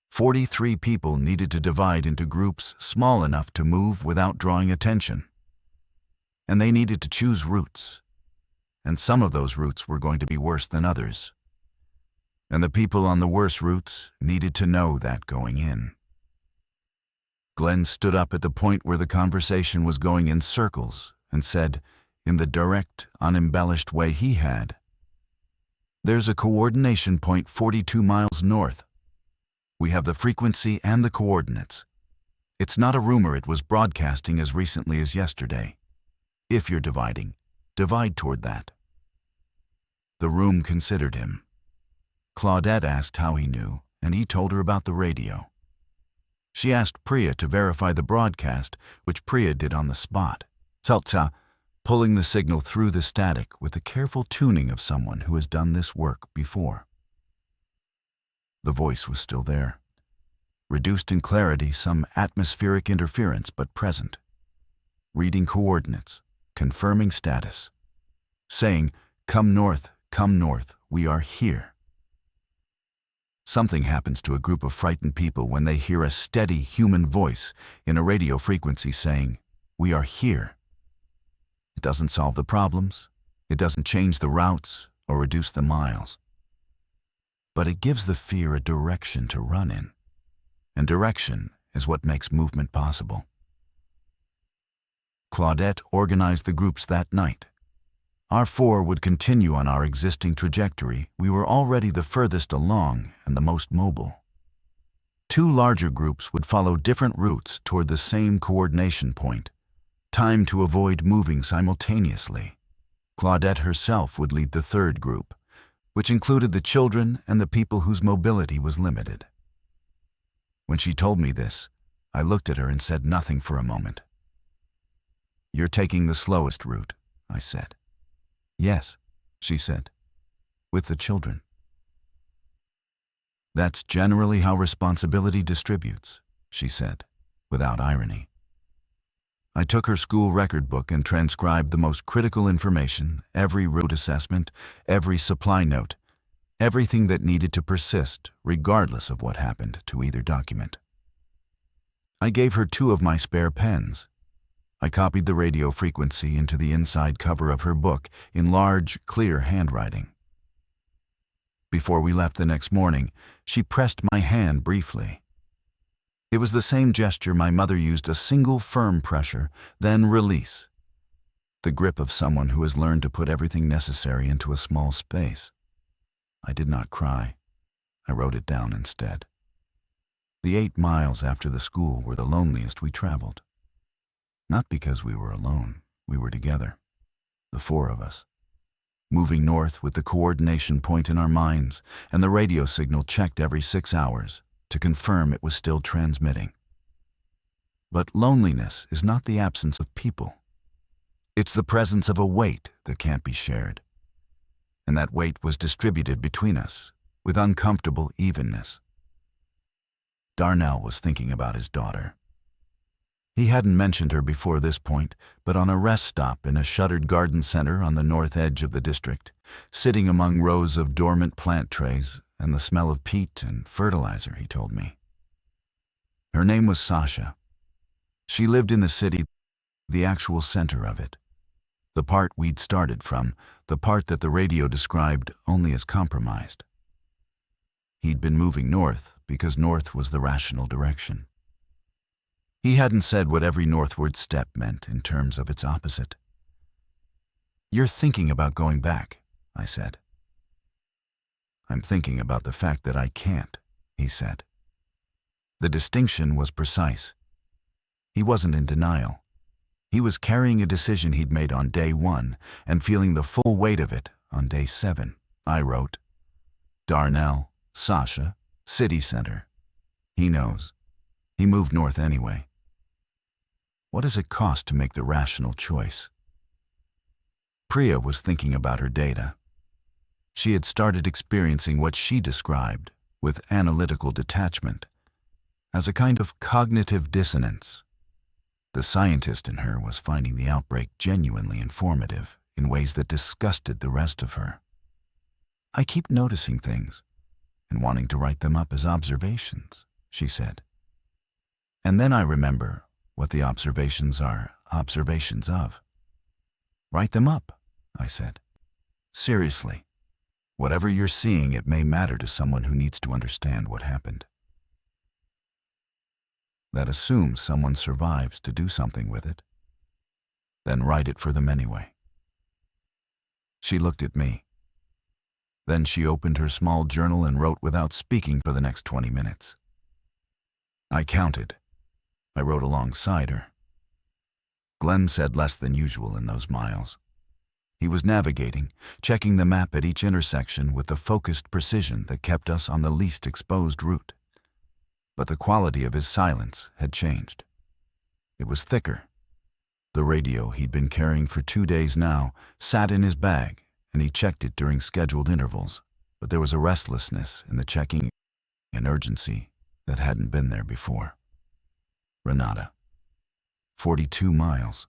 43 people needed to divide into groups small enough to move without drawing attention. And they needed to choose routes. And some of those routes were going to be worse than others. And the people on the worst routes needed to know that going in. Glenn stood up at the point where the conversation was going in circles and said, in the direct, unembellished way he had, "There's a coordination point 42 miles north. We have the frequency and the coordinates. It's not a rumor, it was broadcasting as recently as yesterday. If you're dividing, divide toward that." The room considered him. Claudette asked how he knew, and he told her about the radio. She asked Priya to verify the broadcast, which Priya did on the spot, Salta, pulling the signal through the static with the careful tuning of someone who has done this work before. The voice was still there. Reduced in clarity, some atmospheric interference, but present. Reading coordinates, confirming status. Saying, come north, we are here." Something happens to a group of frightened people when they hear a steady human voice in a radio frequency saying, "We are here." It doesn't solve the problems, it doesn't change the routes or reduce the miles. But it gives the fear a direction to run in. And direction is what makes movement possible. Claudette organized the groups that night. Our four would continue on our existing trajectory. We were already the furthest along and the most mobile. Two larger groups would follow different routes toward the same coordination point, time to avoid moving simultaneously. Claudette herself would lead the third group, which included the children and the people whose mobility was limited. When she told me this, I looked at her and said nothing for a moment. "You're taking the slowest route," I said. "Yes," she said, "with the children." "That's generally how responsibility distributes," she said, without irony. I took her school record book and transcribed the most critical information, every route assessment, every supply note, everything that needed to persist, regardless of what happened to either document. I gave her 2 of my spare pens. I copied the radio frequency into the inside cover of her book in large, clear handwriting. Before we left the next morning, she pressed my hand briefly. It was the same gesture my mother used, a single firm pressure, then release. The grip of someone who has learned to put everything necessary into a small space. I did not cry. I wrote it down instead. The 8 miles after the school were the loneliest we traveled. Not because we were alone, we were together, the 4 of us, moving north with the coordination point in our minds and the radio signal checked every 6 hours to confirm it was still transmitting. But loneliness is not the absence of people. It's the presence of a weight that can't be shared. And that weight was distributed between us with uncomfortable evenness. Darnell was thinking about his daughter. He hadn't mentioned her before this point, but on a rest stop in a shuttered garden center on the north edge of the district, sitting among rows of dormant plant trays and the smell of peat and fertilizer, he told me. Her name was Sasha. She lived in the city, the actual center of it. The part we'd started from, the part that the radio described only as compromised. He'd been moving north because north was the rational direction. He hadn't said what every northward step meant in terms of its opposite. "You're thinking about going back," I said. "I'm thinking about the fact that I can't," he said. The distinction was precise. He wasn't in denial. He was carrying a decision he'd made on day 1 and feeling the full weight of it on day 7. I wrote, "Darnell, Sasha, city center. He knows. He moved north anyway. What does it cost to make the rational choice?" Priya was thinking about her data. She had started experiencing what she described, with analytical detachment, as a kind of cognitive dissonance. The scientist in her was finding the outbreak genuinely informative in ways that disgusted the rest of her. "I keep noticing things and wanting to write them up as observations," she said. "And then I remember what the observations are observations of." "Write them up," I said. "Seriously, whatever you're seeing, it may matter to someone who needs to understand what happened." That assumes someone survives to do something with it. Then write it for them anyway. She looked at me. Then she opened her small journal and wrote without speaking for the next 20 minutes. I counted. I wrote alongside her. Glenn said less than usual in those miles. He was navigating, checking the map at each intersection with the focused precision that kept us on the least exposed route. But the quality of his silence had changed. It was thicker. The radio he'd been carrying for 2 days now sat in his bag, and he checked it during scheduled intervals, but there was a restlessness in the checking and urgency that hadn't been there before. Renata. 42 miles.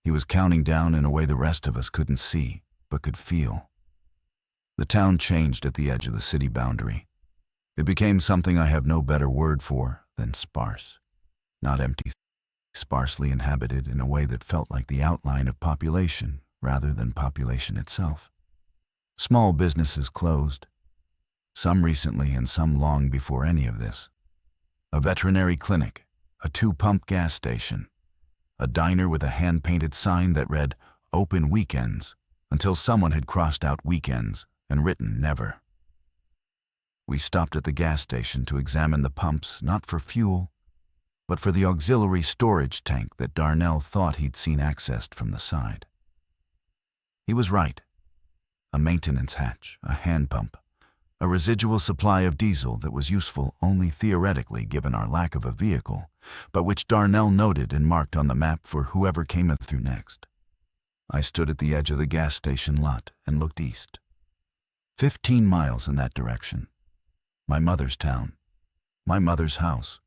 He was counting down in a way the rest of us couldn't see, but could feel. The town changed at the edge of the city boundary. It became something I have no better word for than sparse. Not empty, sparsely inhabited in a way that felt like the outline of population rather than population itself. Small businesses closed, some recently and some long before any of this. A veterinary clinic, a 2-pump gas station, a diner with a hand-painted sign that read, "Open weekends," until someone had crossed out weekends and written never. We stopped at the gas station to examine the pumps, not for fuel, but for the auxiliary storage tank that Darnell thought he'd seen accessed from the side. He was right. A maintenance hatch, a hand pump, a residual supply of diesel that was useful only theoretically given our lack of a vehicle, but which Darnell noted and marked on the map for whoever came through next. I stood at the edge of the gas station lot and looked east. 15 miles in that direction. My mother's town. My mother's house.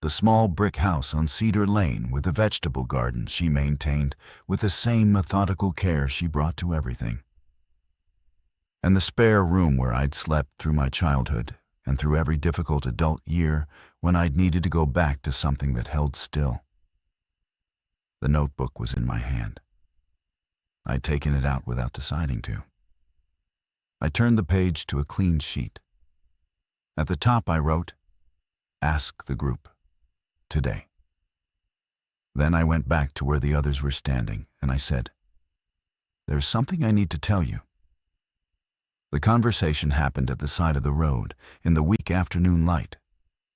The small brick house on Cedar Lane with the vegetable garden she maintained with the same methodical care she brought to everything. And the spare room where I'd slept through my childhood and through every difficult adult year when I'd needed to go back to something that held still. The notebook was in my hand. I'd taken it out without deciding to. I turned the page to a clean sheet. At the top I wrote, "Ask the group. Today." Then I went back to where the others were standing, and I said, "There's something I need to tell you." The conversation happened at the side of the road, in the weak afternoon light,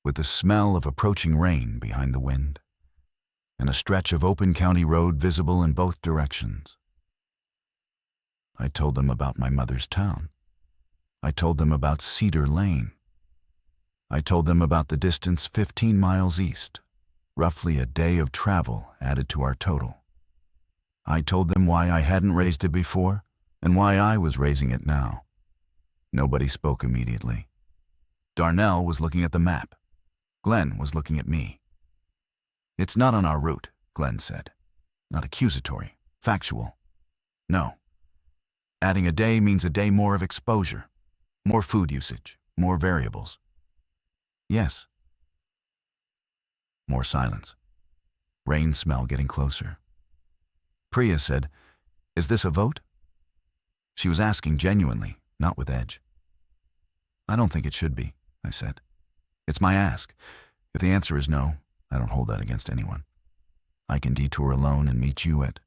with the smell of approaching rain behind the wind, and a stretch of open county road visible in both directions. I told them about my mother's town. I told them about Cedar Lane. I told them about the distance 15 miles east, roughly a day of travel added to our total. I told them why I hadn't raised it before and why I was raising it now. Nobody spoke immediately. Darnell was looking at the map. Glenn was looking at me. "It's not on our route," Glenn said. "Not accusatory, factual. No. Adding a day means a day more of exposure, more food usage, more variables." "Yes." More silence. Rain smell getting closer. Priya said, "Is this a vote?" She was asking genuinely, not with edge. "I don't think it should be," I said. "It's my ask. If the answer is no, I don't hold that against anyone. I can detour alone and meet you at—"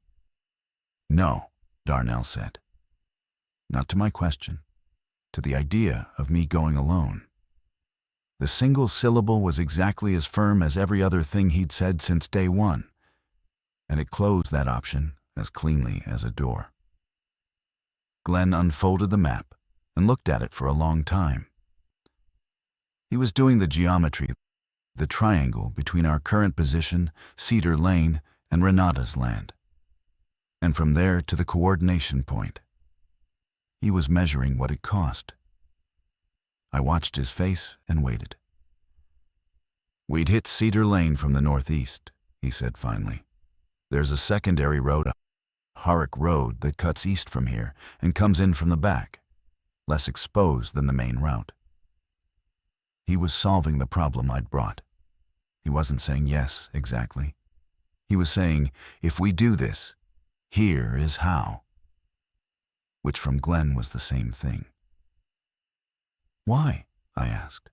"No," Darnell said. Not to my question, to the idea of me going alone. The single syllable was exactly as firm as every other thing he'd said since day one, and it closed that option as cleanly as a door. Glenn unfolded the map and looked at it for a long time. He was doing the geometry, the triangle between our current position, Cedar Lane, and Renata's land, and from there to the coordination point. He was measuring what it cost. I watched his face and waited. "We'd hit Cedar Lane from the northeast," he said finally. "There's a secondary road, Horrock Road, that cuts east from here and comes in from the back, less exposed than the main route." He was solving the problem I'd brought. He wasn't saying yes, exactly. He was saying, if we do this, here is how. Which from Glenn was the same thing. "Why?" I asked.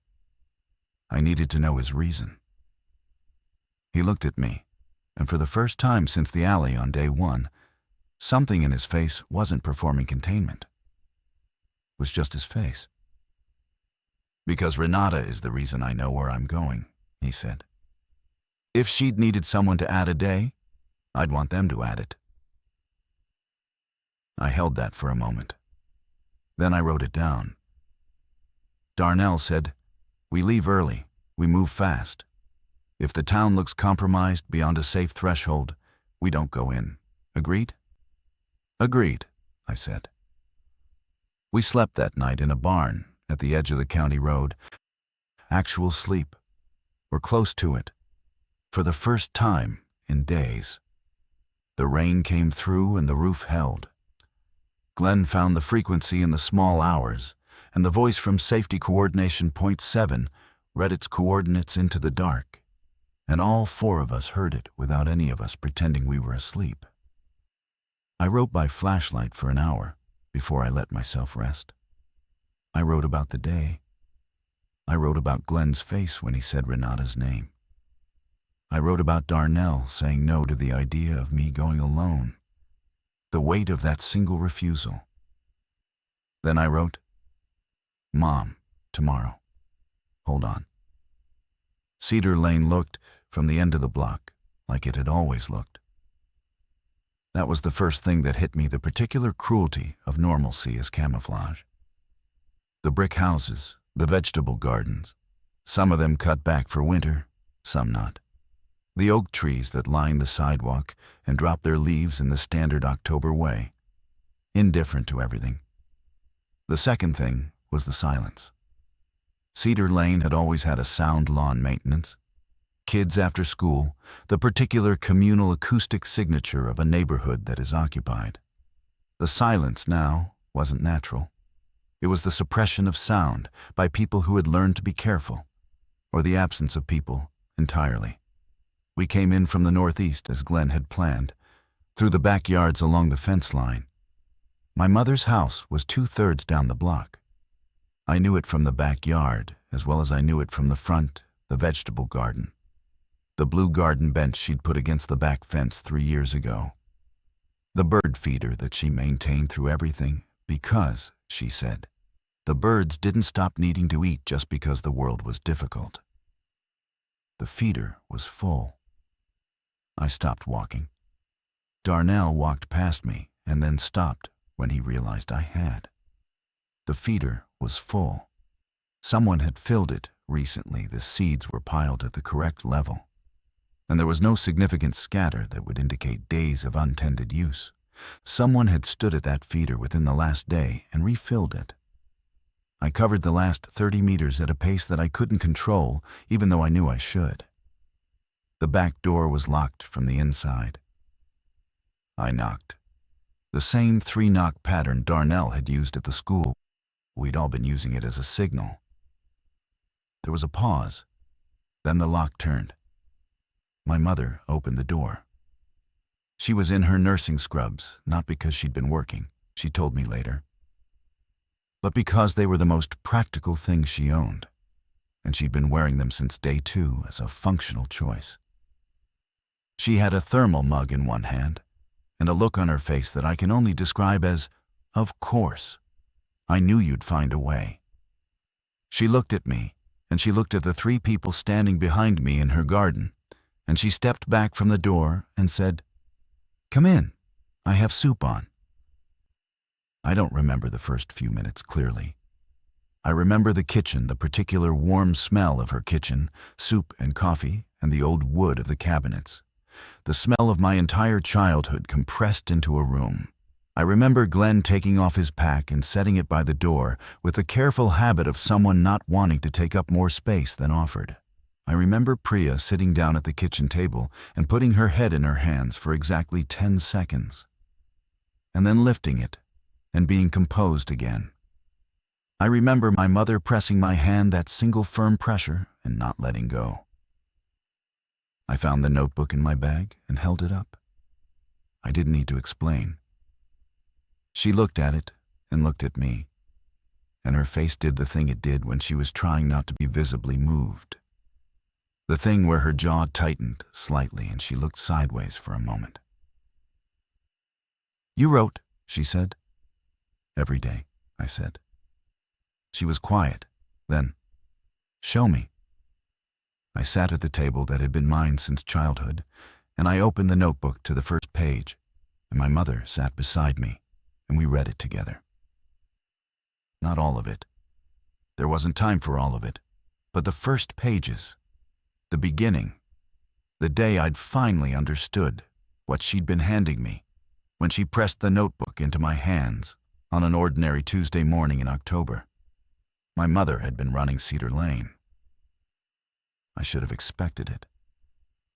I needed to know his reason. He looked at me, and for the first time since the alley on day one, something in his face wasn't performing containment. It was just his face. "Because Renata is the reason I know where I'm going," he said. "If she'd needed someone to add a day, I'd want them to add it." I held that for a moment. Then I wrote it down. Darnell said, "We leave early, we move fast. If the town looks compromised beyond a safe threshold, we don't go in. Agreed?" "Agreed," I said. We slept that night in a barn at the edge of the county road. Actual sleep. We're close to it. For the first time in days. The rain came through and the roof held. Glenn found the frequency in the small hours, and the voice from Safety Coordination Point 7 read its coordinates into the dark, and all four of us heard it without any of us pretending we were asleep. I wrote by flashlight for an hour before I let myself rest. I wrote about the day. I wrote about Glenn's face when he said Renata's name. I wrote about Darnell saying no to the idea of me going alone. The weight of that single refusal. Then I wrote, "Mom, tomorrow. Hold on." Cedar Lane looked, from the end of the block, like it had always looked. That was the first thing that hit me, the particular cruelty of normalcy as camouflage. The brick houses, the vegetable gardens, some of them cut back for winter, some not. The oak trees that lined the sidewalk and dropped their leaves in the standard October way, indifferent to everything. The second thing was the silence. Cedar Lane had always had a sound lawn maintenance. Kids after school, the particular communal acoustic signature of a neighborhood that is occupied. The silence now wasn't natural. It was the suppression of sound by people who had learned to be careful, or the absence of people entirely. We came in from the northeast as Glenn had planned, through the backyards along the fence line. My mother's house was 2/3 down the block. I knew it from the backyard as well as I knew it from the front, the vegetable garden. The blue garden bench she'd put against the back fence 3 years ago. The bird feeder that she maintained through everything because, she said, the birds didn't stop needing to eat just because the world was difficult. The feeder was full. I stopped walking. Darnell walked past me and then stopped when he realized I had. The feeder was full. Someone had filled it recently. The seeds were piled at the correct level, and there was no significant scatter that would indicate days of untended use. Someone had stood at that feeder within the last day and refilled it. I covered the last 30 meters at a pace that I couldn't control, even though I knew I should. The back door was locked from the inside. I knocked. The same 3-knock pattern Darnell had used at the school. We'd all been using it as a signal. There was a pause. Then the lock turned. My mother opened the door. She was in her nursing scrubs, not because she'd been working, she told me later, but because they were the most practical thing she owned, and she'd been wearing them since day 2 as a functional choice. She had a thermal mug in one hand, and a look on her face that I can only describe as, "Of course. I knew you'd find a way." She looked at me, and she looked at the 3 people standing behind me in her garden, and she stepped back from the door and said, "Come in. I have soup on." I don't remember the first few minutes clearly. I remember the kitchen, the particular warm smell of her kitchen, soup and coffee, and the old wood of the cabinets. The smell of my entire childhood compressed into a room. I remember Glenn taking off his pack and setting it by the door with the careful habit of someone not wanting to take up more space than offered. I remember Priya sitting down at the kitchen table and putting her head in her hands for exactly 10 seconds, and then lifting it and being composed again. I remember my mother pressing my hand, that single firm pressure, and not letting go. I found the notebook in my bag and held it up. I didn't need to explain. She looked at it and looked at me, and her face did the thing it did when she was trying not to be visibly moved. The thing where her jaw tightened slightly and she looked sideways for a moment. "You wrote," she said. "Every day," I said. She was quiet. Then, "Show me." I sat at the table that had been mine since childhood, and I opened the notebook to the first page, and my mother sat beside me, and we read it together. Not all of it. There wasn't time for all of it, but the first pages, the beginning, the day I'd finally understood what she'd been handing me when she pressed the notebook into my hands on an ordinary Tuesday morning in October. My mother had been running Cedar Lane. I should have expected it.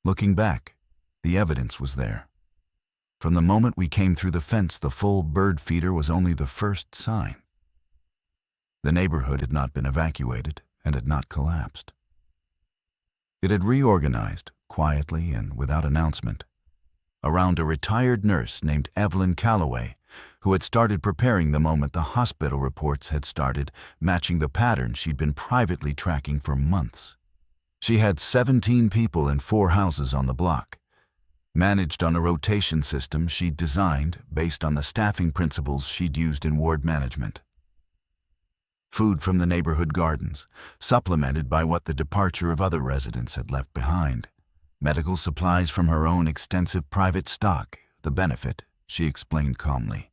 Looking back, the evidence was there. From the moment we came through the fence, the full bird feeder was only the first sign. The neighborhood had not been evacuated and had not collapsed. It had reorganized, quietly and without announcement, around a retired nurse named Evelyn Calloway, who had started preparing the moment the hospital reports had started matching the pattern she'd been privately tracking for months. She had 17 people in 4 houses on the block, managed on a rotation system she'd designed based on the staffing principles she'd used in ward management. Food from the neighborhood gardens, supplemented by what the departure of other residents had left behind. Medical supplies from her own extensive private stock, the benefit, she explained calmly,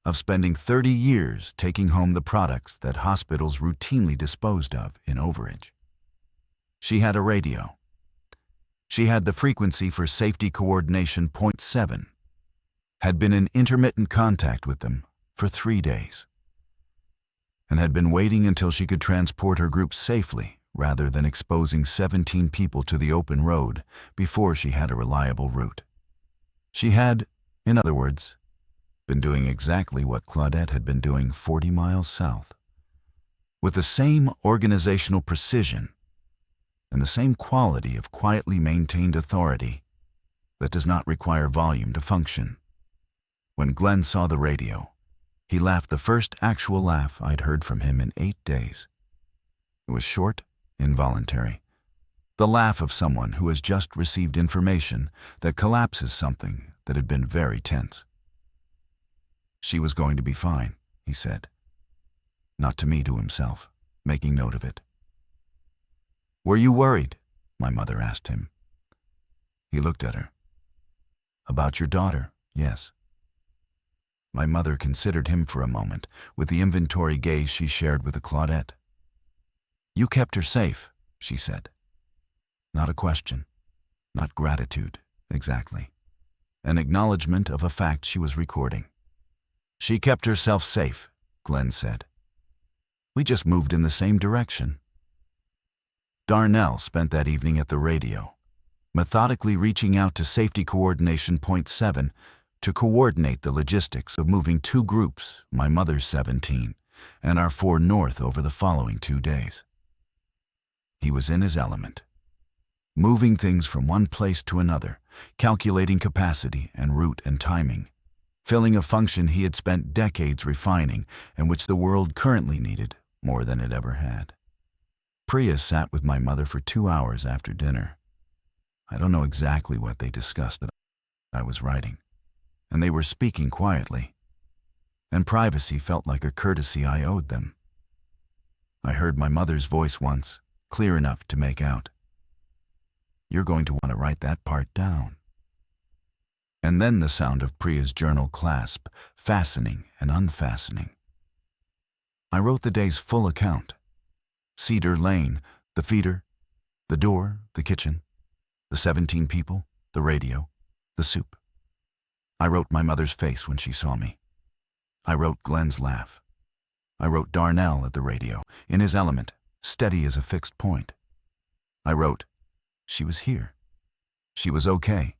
of spending 30 years taking home the products that hospitals routinely disposed of in overage. She had a radio. She had the frequency for safety coordination .7, had been in intermittent contact with them for 3 days, and had been waiting until she could transport her group safely rather than exposing 17 people to the open road before she had a reliable route. She had, in other words, been doing exactly what Claudette had been doing 40 miles south, with the same organizational precision and the same quality of quietly maintained authority that does not require volume to function. When Glenn saw the radio, he laughed the first actual laugh I'd heard from him in 8 days. It was short, involuntary. The laugh of someone who has just received information that collapses something that had been very tense. She was going to be fine, he said. Not to me, to himself, making note of it. Were you worried? My mother asked him. He looked at her. About your daughter, yes. My mother considered him for a moment, with the inventory gaze she shared with the Claudette. You kept her safe, she said. Not a question. Not gratitude, exactly. An acknowledgement of a fact she was recording. She kept herself safe, Glenn said. We just moved in the same direction. Darnell spent that evening at the radio, methodically reaching out to Safety Coordination .7 to coordinate the logistics of moving 2 groups, my mother's 17, and our 4 north over the following 2 days. He was in his element, moving things from one place to another, calculating capacity and route and timing, filling a function he had spent decades refining and which the world currently needed more than it ever had. Priya sat with my mother for 2 hours after dinner. I don't know exactly what they discussed that I was writing, and they were speaking quietly, and privacy felt like a courtesy I owed them. I heard my mother's voice once, clear enough to make out. You're going to want to write that part down. And then the sound of Priya's journal clasp, fastening and unfastening. I wrote the day's full account. Cedar Lane, the feeder, the door, the kitchen, the 17 people, the radio, the soup. I wrote my mother's face when she saw me. I wrote Glenn's laugh. I wrote Darnell at the radio, in his element, steady as a fixed point. I wrote, she was here. She was okay.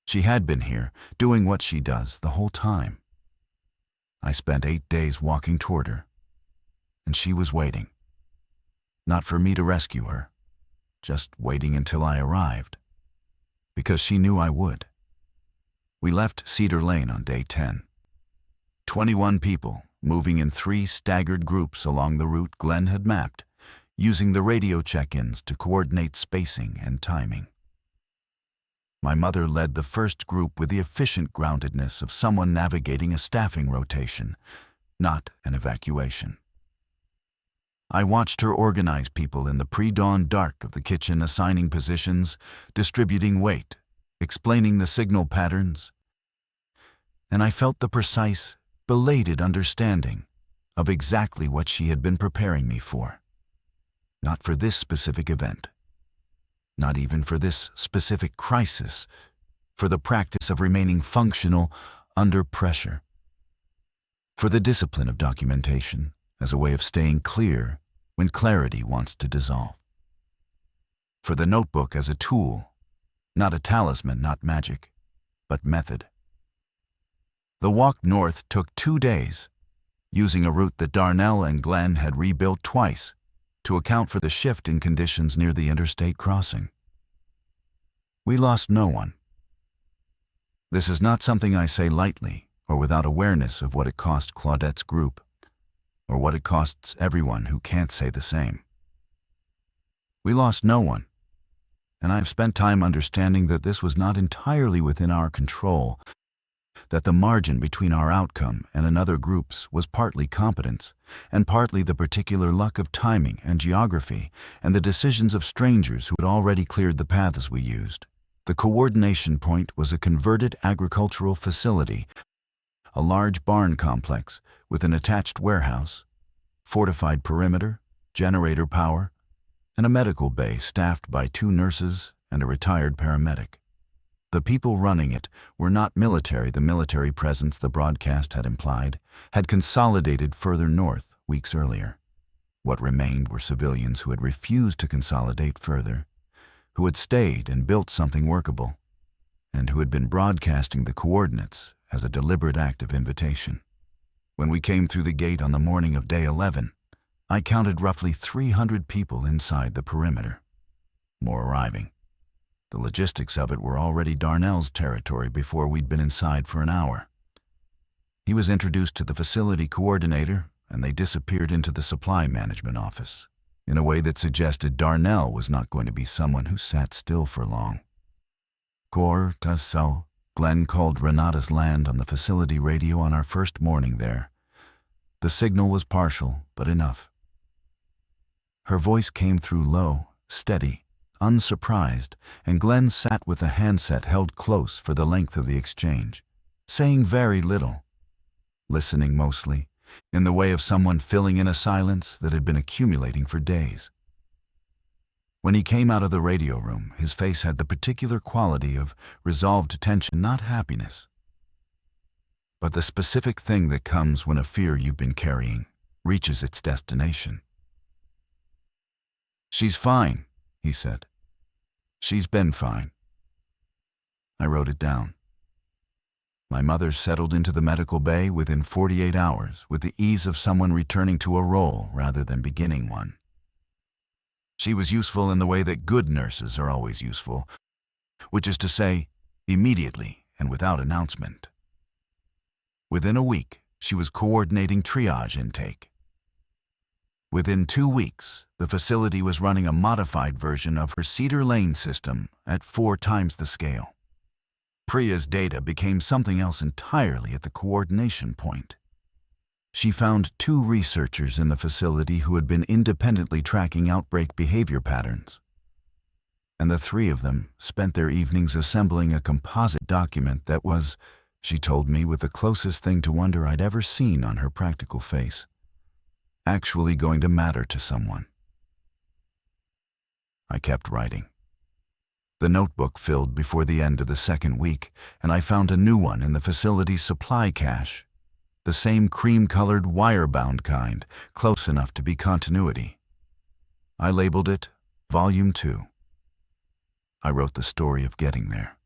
She had been here, doing what she does the whole time. I spent 8 days walking toward her, and she was waiting. Not for me to rescue her, just waiting until I arrived, because she knew I would. We left Cedar Lane on day 10. 21 people, moving in 3 staggered groups along the route Glenn had mapped, using the radio check-ins to coordinate spacing and timing. My mother led the first group with the efficient groundedness of someone navigating a staffing rotation, not an evacuation. I watched her organize people in the pre-dawn dark of the kitchen, assigning positions, distributing weight, explaining the signal patterns, and I felt the precise, belated understanding of exactly what she had been preparing me for. Not for this specific event, not even for this specific crisis, for the practice of remaining functional under pressure, for the discipline of documentation as a way of staying clear when clarity wants to dissolve, for the notebook as a tool, not a talisman, not magic, but method. The walk north took 2 days, using a route that Darnell and Glenn had rebuilt twice to account for the shift in conditions near the interstate crossing. We lost no one. This is not something I say lightly or without awareness of what it cost Claudette's group, or what it costs everyone who can't say the same. We lost no one, and I've spent time understanding that this was not entirely within our control, that the margin between our outcome and another group's was partly competence, and partly the particular luck of timing and geography and the decisions of strangers who had already cleared the paths we used. The coordination point was a converted agricultural facility, a large barn complex with an attached warehouse, fortified perimeter, generator power, and a medical bay staffed by 2 nurses and a retired paramedic. The people running it were not military. The military presence the broadcast had implied had consolidated further north weeks earlier. What remained were civilians who had refused to consolidate further, who had stayed and built something workable, and who had been broadcasting the coordinates as a deliberate act of invitation. When we came through the gate on the morning of day 11, I counted roughly 300 people inside the perimeter. More arriving. The logistics of it were already Darnell's territory before we'd been inside for an hour. He was introduced to the facility coordinator, and they disappeared into the supply management office in a way that suggested Darnell was not going to be someone who sat still for long. Cor Tassel, Glenn called Renata's land on the facility radio on our first morning there. The signal was partial, but enough. Her voice came through low, steady, unsurprised, and Glenn sat with the handset held close for the length of the exchange, saying very little, listening mostly, in the way of someone filling in a silence that had been accumulating for days. When he came out of the radio room, his face had the particular quality of resolved attention, not happiness, but the specific thing that comes when a fear you've been carrying reaches its destination. "She's fine," he said. "She's been fine." I wrote it down. My mother settled into the medical bay within 48 hours with the ease of someone returning to a role rather than beginning one. She was useful in the way that good nurses are always useful, which is to say, immediately and without announcement. Within a week, she was coordinating triage intake. Within 2 weeks, the facility was running a modified version of her Cedar Lane system at 4 times the scale. Priya's data became something else entirely at the coordination point. She found 2 researchers in the facility who had been independently tracking outbreak behavior patterns, and the 3 of them spent their evenings assembling a composite document that was, she told me, with the closest thing to wonder I'd ever seen on her practical face, actually going to matter to someone. I kept writing. The notebook filled before the end of the 2nd week, and I found a new one in the facility's supply cache, the same cream-colored wire-bound kind, close enough to be continuity. I labeled it Volume 2. I wrote the story of getting there.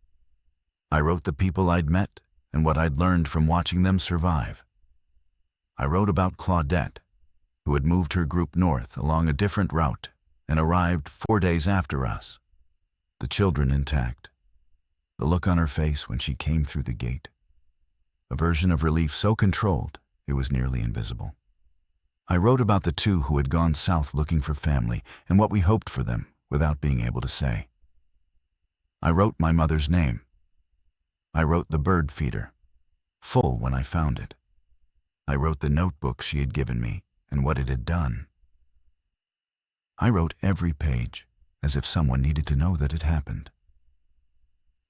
I wrote the people I'd met and what I'd learned from watching them survive. I wrote about Claudette, who had moved her group north along a different route and arrived 4 days after us, the children intact, the look on her face when she came through the gate, a version of relief so controlled it was nearly invisible. I wrote about the two who had gone south looking for family and what we hoped for them without being able to say. I wrote my mother's name. I wrote the bird feeder, full when I found it. I wrote the notebook she had given me and what it had done. I wrote every page as if someone needed to know that it happened.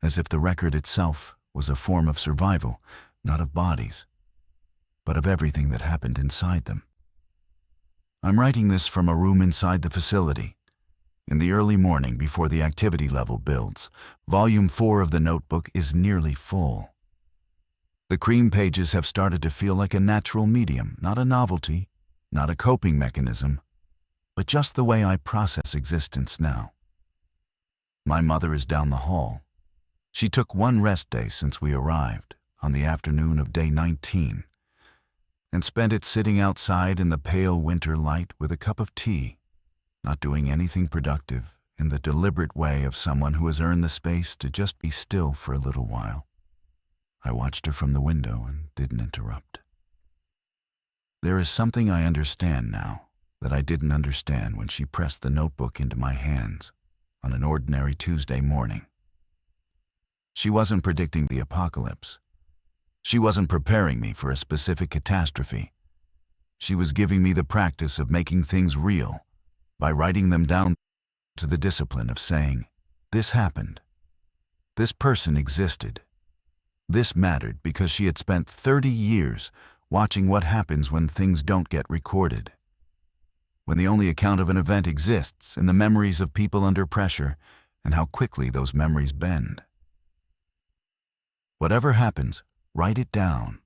As if the record itself was a form of survival, not of bodies, but of everything that happened inside them. I'm writing this from a room inside the facility. In the early morning before the activity level builds, Volume 4 of the notebook is nearly full. The cream pages have started to feel like a natural medium, not a novelty, not a coping mechanism, but just the way I process existence now. My mother is down the hall. She took one rest day since we arrived, on the afternoon of day 19, and spent it sitting outside in the pale winter light with a cup of tea, not doing anything productive in the deliberate way of someone who has earned the space to just be still for a little while. I watched her from the window and didn't interrupt. There is something I understand now that I didn't understand when she pressed the notebook into my hands on an ordinary Tuesday morning. She wasn't predicting the apocalypse. She wasn't preparing me for a specific catastrophe. She was giving me the practice of making things real by writing them down, to the discipline of saying, this happened. This person existed. This mattered because she had spent 30 years watching what happens when things don't get recorded. When the only account of an event exists in the memories of people under pressure and how quickly those memories bend. Whatever happens, write it down,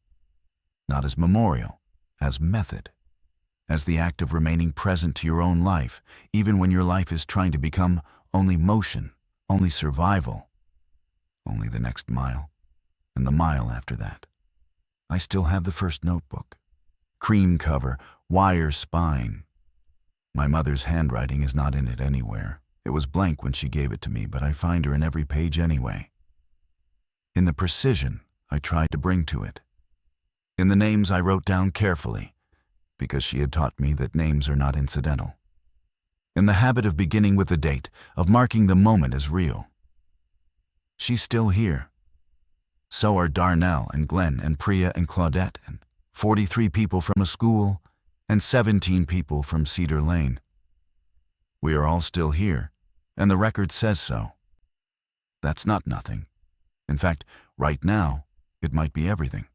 not as memorial, as method, as the act of remaining present to your own life, even when your life is trying to become only motion, only survival, only the next mile, and the mile after that. I still have the first notebook. Cream cover, wire spine. My mother's handwriting is not in it anywhere. It was blank when she gave it to me, but I find her in every page anyway. In the precision I tried to bring to it. In the names I wrote down carefully, because she had taught me that names are not incidental. In the habit of beginning with the date, of marking the moment as real. She's still here. So are Darnell and Glenn and Priya and Claudette and 43 people from a school and 17 people from Cedar Lane. We are all still here, and the record says so. That's not nothing. In fact, right now, it might be everything.